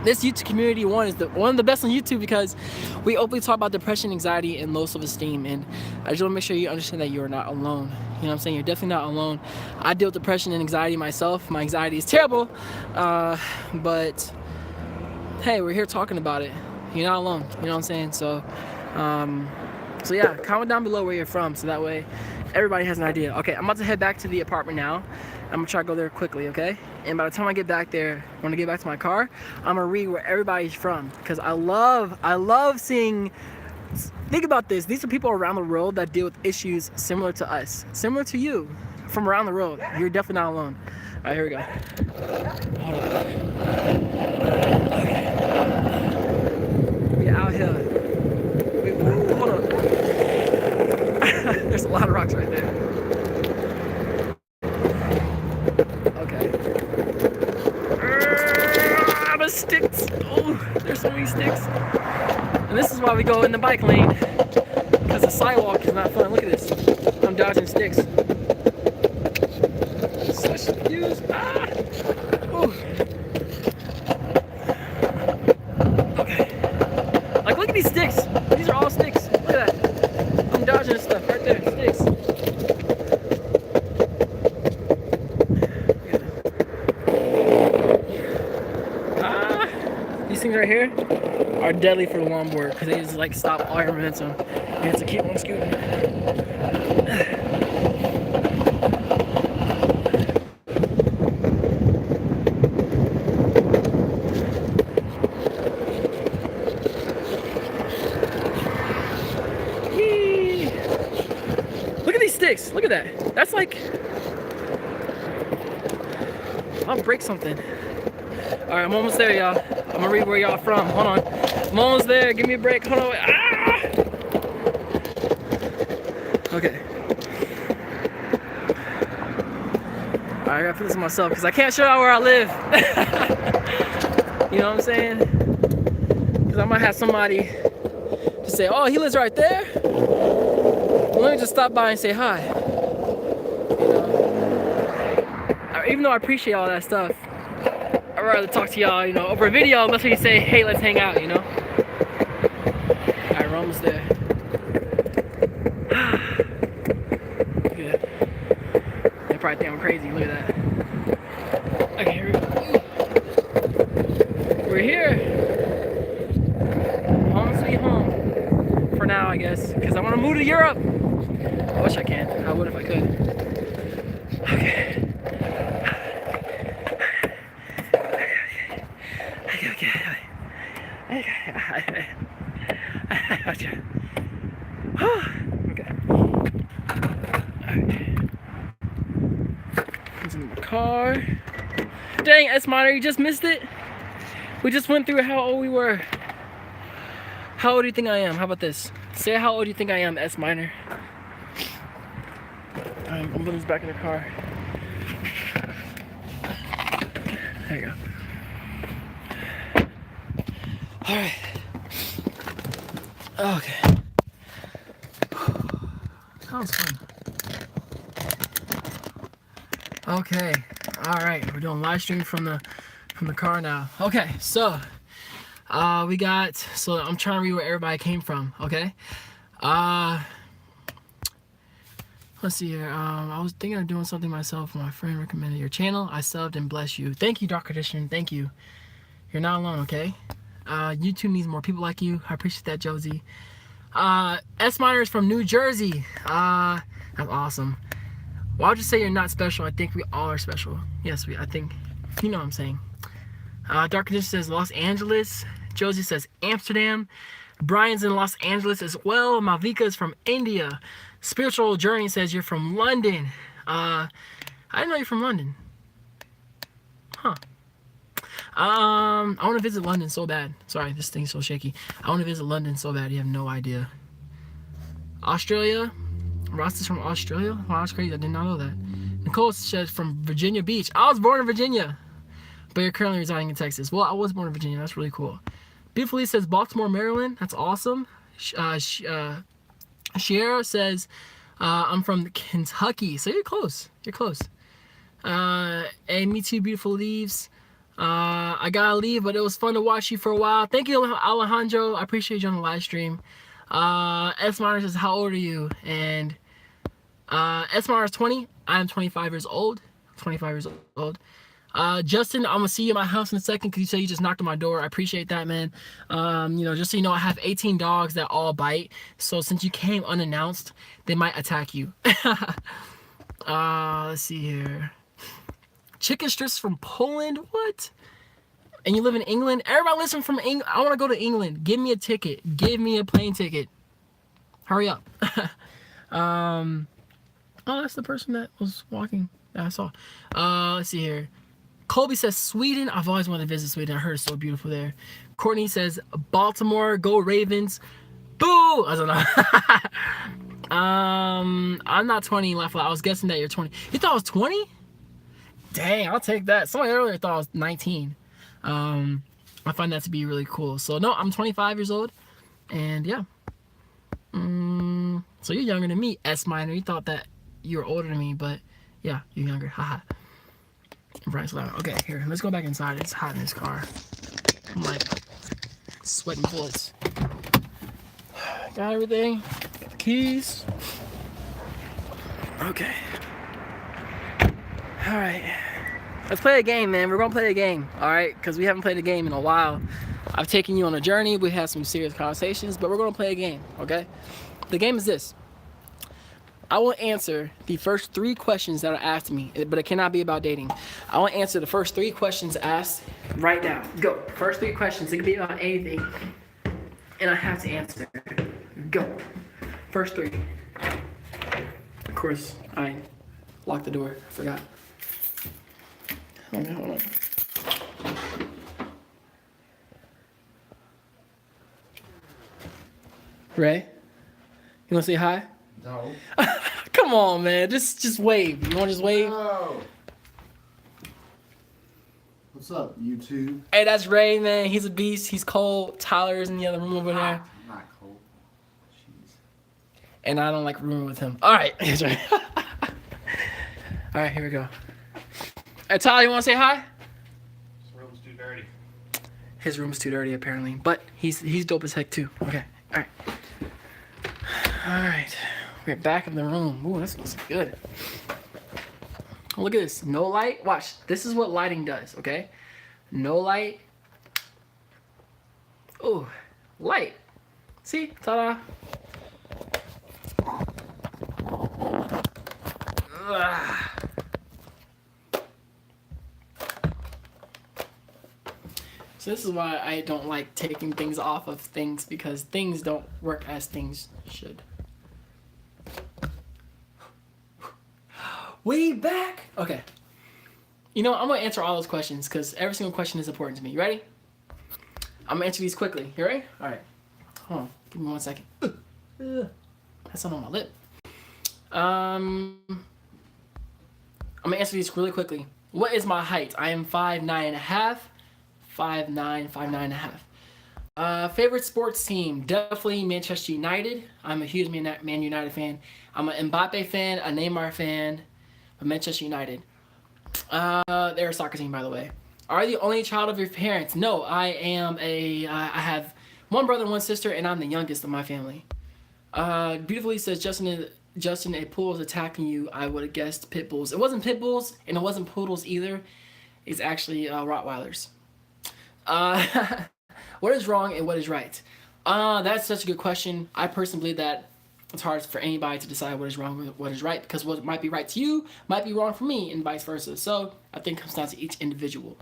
this YouTube community is one of the best on YouTube because we openly talk about depression, anxiety, and low self-esteem. And I just want to make sure you understand that you are not alone. You know what I'm saying? You're definitely not alone. I deal with depression and anxiety myself. My anxiety is terrible, but hey, we're here talking about it. You're not alone. You know what I'm saying? So yeah, comment down below where you're from so that way everybody has an idea. Okay, I'm about to head back to the apartment now. I'm gonna try to go there quickly, okay? And by the time I get back there, when I get back to my car, I'm gonna read where everybody's from because I love seeing. Think about this. These are people around the world that deal with issues similar to us, similar to you, from around the world. You're definitely not alone. All right, here we go. Hold on. Okay. We out here. Wait, hold on. There's a lot of rocks right there. Okay. The sticks. Oh, there's so many sticks. And this is why we go in the bike lane, because the sidewalk is not fun. Look at this. I'm dodging sticks. Such views. Ah! Ooh. Okay. Like, look at these sticks. These are all sticks. Look at that. I'm dodging stuff right there. Sticks. Ah! These things right here are deadly for the longboard because they just like stop all your momentum. You have to keep on scooting. Yee. Look at these sticks. Look at that. That's like, I'll break something. All right, I'm almost there, y'all. I'm gonna read where y'all from. Hold on. I'm almost there. Give me a break. Hold on. Ah! Okay. All right, I gotta put this on myself because I can't show out where I live. You know what I'm saying? Because I might have somebody to say, oh, he lives right there. Well, let me just stop by and say hi. You know? Even though I appreciate all that stuff, I'd rather talk to y'all, you know, over a video unless we say, hey, let's hang out, you know? Alright, we're almost there. Good. They probably think I'm crazy. Look at that. Okay, here we go. We're here. Home sweet home. For now, I guess. Because I want to move to Europe. I wish I can. I would if I could. Okay. Okay. It's in the car. Dang, S minor, you just missed it. We just went through how old we were. How old do you think I am? How about this? Say how old do you think I am, S minor? I'm putting this back in the car. There you go. All right. Okay. That was fun. Okay. All right. We're doing live stream from the car now. Okay. So, so I'm trying to read where everybody came from. Okay. Let's see here. I was thinking of doing something myself. My friend recommended your channel. I subbed and bless you. Thank you, Dark Edition. Thank you. You're not alone, okay? YouTube needs more people like you. I appreciate that, Josie. S Miners from New Jersey. That's awesome. Well, I'll just say you're not special. I think we all are special. Yes, I think, you know what I'm saying. Dark Edition says Los Angeles. Josie says Amsterdam. Brian's in Los Angeles as well. Malvika is from India. Spiritual Journey says you're from London. I didn't know you're from London. Huh. I want to visit London so bad. Sorry, this thing's so shaky. I want to visit London so bad. You have no idea. Australia. Ross is from Australia. Wow, that's crazy. I did not know that. Nicole says from Virginia Beach. I was born in Virginia, but you're currently residing in Texas. Well, I was born in Virginia. That's really cool. Beautifully says Baltimore, Maryland. That's awesome. Sierra says I'm from Kentucky. So you're close. You're close. Hey, me too, beautiful leaves. I gotta leave, but it was fun to watch you for a while. Thank you, Alejandro. I appreciate you on the live stream. S Minor says, how old are you? And S Minor is 20. I am 25 years old. 25 years old. Justin, I'm gonna see you at my house in a second because you said you just knocked on my door. I appreciate that, man. Just so you know, I have 18 dogs that all bite. So since you came unannounced, they might attack you. Let's see here. Chicken strips from Poland? What? And you live in England? Everybody listen from England. I want to go to England. Give me a ticket. Give me a plane ticket. Hurry up. Oh, that's the person that was walking that I saw. Let's see here. Colby says Sweden. I've always wanted to visit Sweden. I heard it's so beautiful there. Courtney says Baltimore. Go Ravens. Boo! I don't know. I'm not 20. Laugh out. I was guessing that you're 20. You thought I was 20? Dang, I'll take that. Someone earlier thought I was 19. I find that to be really cool. So no, I'm 25 years old, and yeah. So you're younger than me, S Minor. You thought that you were older than me, but yeah, you're younger. Haha. Brian's loud. Okay, here, let's go back inside. It's hot in this car. I'm like sweating bullets. Got everything. Got the keys. Okay. All right. Let's play a game, man. We're gonna play a game, all right? Because we haven't played a game in a while. I've taken you on a journey. We had some serious conversations, but we're gonna play a game, okay? The game is this. I will answer the first 3 questions that are asked to me, but it cannot be about dating. I will answer the first 3 questions asked right now. Go. First 3 questions. It can be about anything, and I have to answer. Go. First 3. Of course, I locked the door. I forgot. Hold on. Ray, you wanna say hi? No. Come on, man. Just wave. You wanna just wave? No. What's up, YouTube? Hey, that's Ray, man. He's a beast. He's cold. Tyler's in the other room over there. I'm not cold. Jeez. And I don't like rooming with him. All right. All right, here we go. Hey, Tyler, you wanna say hi? This room's too dirty. His room's too dirty, apparently. But he's dope as heck, too. Okay. All right. All right. We're back in the room. Ooh, this looks good. Look at this. No light. Watch. This is what lighting does, okay? No light. Ooh, light. See? Ta-da. Ugh. So this is why I don't like taking things off of things, because things don't work as things should. Way back. Okay. You know, I'm gonna answer all those questions because every single question is important to me. You ready? I'm gonna answer these quickly. You ready? All right. Hold on. Give me 1 second. That's not on my lip. I'm gonna answer these really quickly. What is my height? I am 5'9.5". 5'9", 5'9.5". Favorite sports team? Definitely Manchester United. I'm a huge Man United fan. I'm an Mbappe fan, a Neymar fan, a Manchester United. They're a soccer team, by the way. Are you the only child of your parents? No, I have 1 brother and 1 sister, and I'm the youngest of my family. Beautifully says Justin Justin, a poodle is attacking you, I would have guessed pit bulls. It wasn't pit bulls, and it wasn't poodles either. It's actually Rottweilers. Uh, what is wrong and what is right? That's such a good question. I personally believe that it's hard for anybody to decide what is wrong and what is right, because what might be right to you might be wrong for me, and vice versa. So I think it comes down to each individual.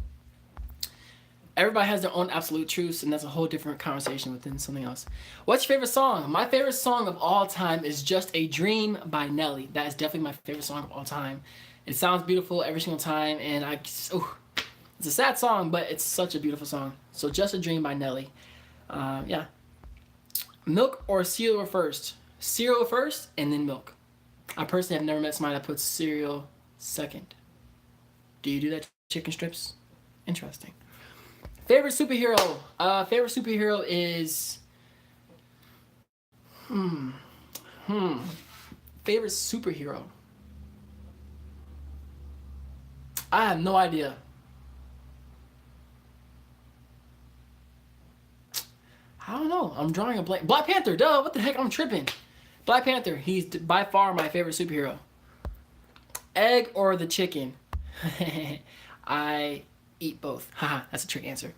Everybody has their own absolute truths, and that's a whole different conversation within something else. What's your favorite song? My favorite song of all time is Just a Dream by Nelly. That is definitely my favorite song of all time. It sounds beautiful every single time, and it's a sad song, but it's such a beautiful song. So Just a Dream by Nelly. Yeah. Milk or cereal first? Cereal first, and then milk. I personally have never met somebody that puts cereal second. Do you do that, chicken strips? Interesting. Favorite superhero? Favorite superhero is favorite superhero. I have no idea. I don't know. I'm drawing a blank. Black Panther. Duh. What the heck? I'm tripping. Black Panther. He's by far my favorite superhero. Egg or the chicken? I eat both. Haha, that's a trick answer.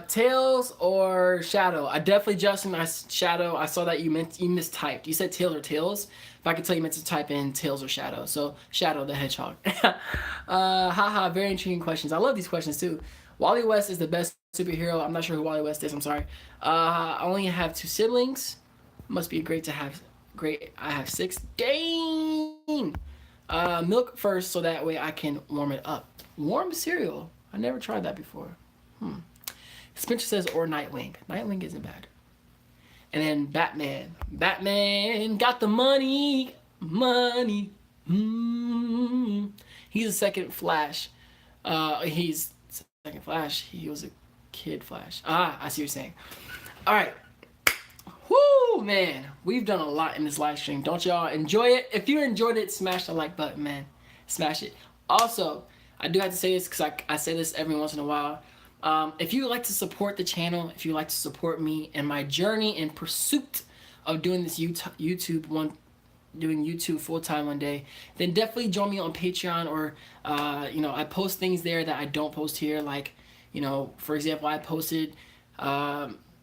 Tails or Shadow? I definitely, Justin, Shadow. I saw that you mistyped. You said Tails or Tails. If I could tell, you meant to type in Tails or Shadow. So Shadow the Hedgehog. Haha, very intriguing questions. I love these questions too. Wally West is the best superhero. I'm not sure who Wally West is. I'm sorry. I only have 2 siblings. Must be great to have. Great. I have 6. Dang. Milk first, so that way I can warm it up. Warm cereal. I never tried that before. Spencer says, or Nightwing. Nightwing isn't bad. And then Batman. Batman got the money. Money. He's a second Flash. He's second Flash. He was a kid Flash. I see what you're saying. All right. Whoo, man. We've done a lot in this live stream. Don't y'all enjoy it? If you enjoyed it, smash the like button, man. Smash it. Also, I do have to say this because I say this every once in a while. If you would like to support the channel, if you would like to support me and my journey in pursuit of doing this doing YouTube full time one day, then definitely join me on Patreon, or I post things there that I don't post here. Like, for example, I posted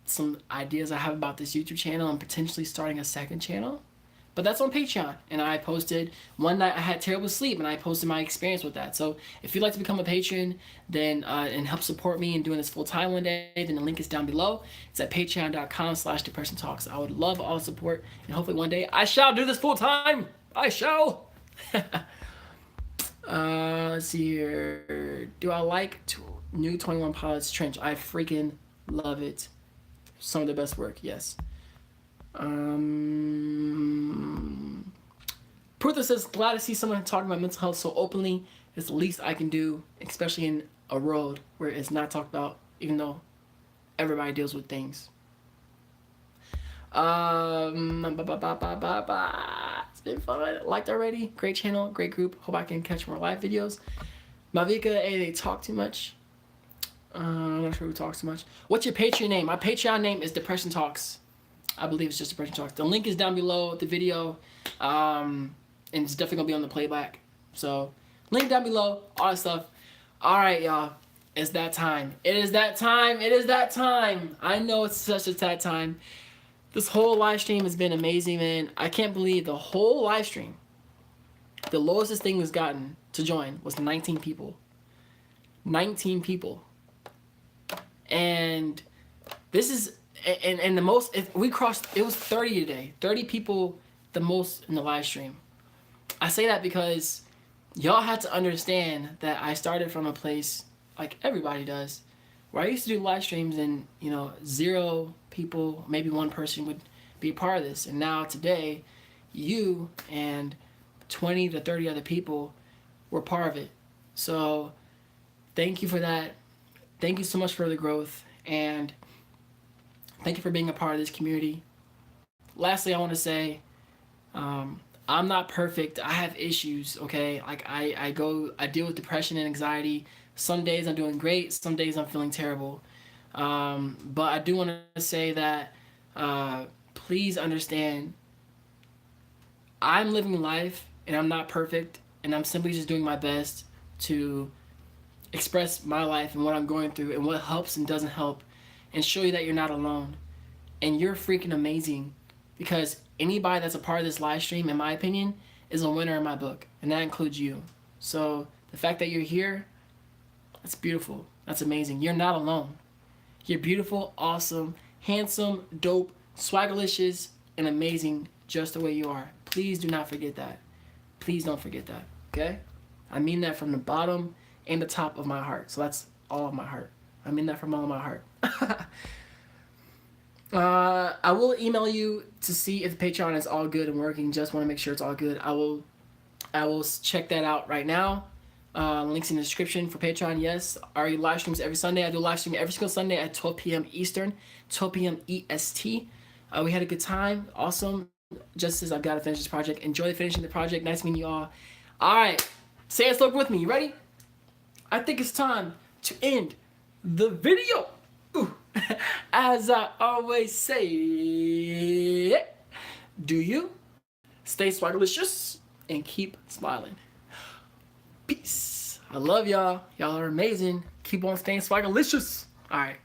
some ideas I have about this YouTube channel and potentially starting a second channel. But that's on Patreon. And I posted one night I had terrible sleep, and I posted my experience with that. So if you'd like to become a patron, then and help support me in doing this full time one day, then the link is down below. It's at patreon.com/depressiontalks. I would love all the support, and hopefully one day I shall do this full time. I shall. Let's see here. Do I like new 21 Pilots Trench? I freaking love it. Some of the best work, yes. Prutha says, glad to see someone talking about mental health so openly. It's the least I can do, especially in a world where it's not talked about, even though everybody deals with things. It's been fun. Liked already. Great channel, great group. Hope I can catch more live videos. Mavika, they talk too much. I'm not sure who talks too much. What's your Patreon name? My Patreon name is Depression Talks. I believe it's just Depression Talks. The link is down below the video. And it's definitely going to be on the playback. So, link down below. All that stuff. Alright, y'all. It's that time. It is that time. It is that time. I know it's such a sad time. This whole live stream has been amazing, man. I can't believe the whole live stream, the lowest this thing was gotten to join was 19 people. 19 people. And this is, and the most, we crossed, it was 30 today. 30 people, the most in the live stream. I say that because y'all had to understand that I started from a place like everybody does, where I used to do live streams and, 0 people, maybe 1 person would be a part of this. And now today, you and 20 to 30 other people were part of it. So thank you for that. Thank you so much for the growth, and thank you for being a part of this community. Lastly, I want to say, I'm not perfect. I have issues, okay? Like, I deal with depression and anxiety. Some days I'm doing great. Some days I'm feeling terrible. But I do want to say that, please understand, I'm living life and I'm not perfect and I'm simply just doing my best to express my life and what I'm going through and what helps and doesn't help and show you that you're not alone. And you're freaking amazing because anybody that's a part of this live stream, in my opinion, is a winner in my book. And that includes you. So the fact that you're here, that's beautiful. That's amazing. You're not alone. You're beautiful, awesome, handsome, dope, swagalicious, and amazing just the way you are. Please do not forget that. Please don't forget that. Okay? I mean that from the bottom and the top of my heart. So that's all of my heart. I mean that from all of my heart. I will email you to see if the Patreon is all good and working. Just want to make sure it's all good. I will check that out right now. Links in the description for Patreon. Yes, our live streams every Sunday. I do a live stream every single Sunday at 12 p.m. Eastern, 12 p.m. EST. We had a good time. Awesome. Just as I've got to finish this project. Enjoy finishing the project. Nice meeting you all. All right. Say it slow with me. You ready? I think it's time to end the video. Ooh. As I always say, do you stay swagalicious and keep smiling. Peace. I love y'all. Y'all are amazing. Keep on staying swagalicious. All right.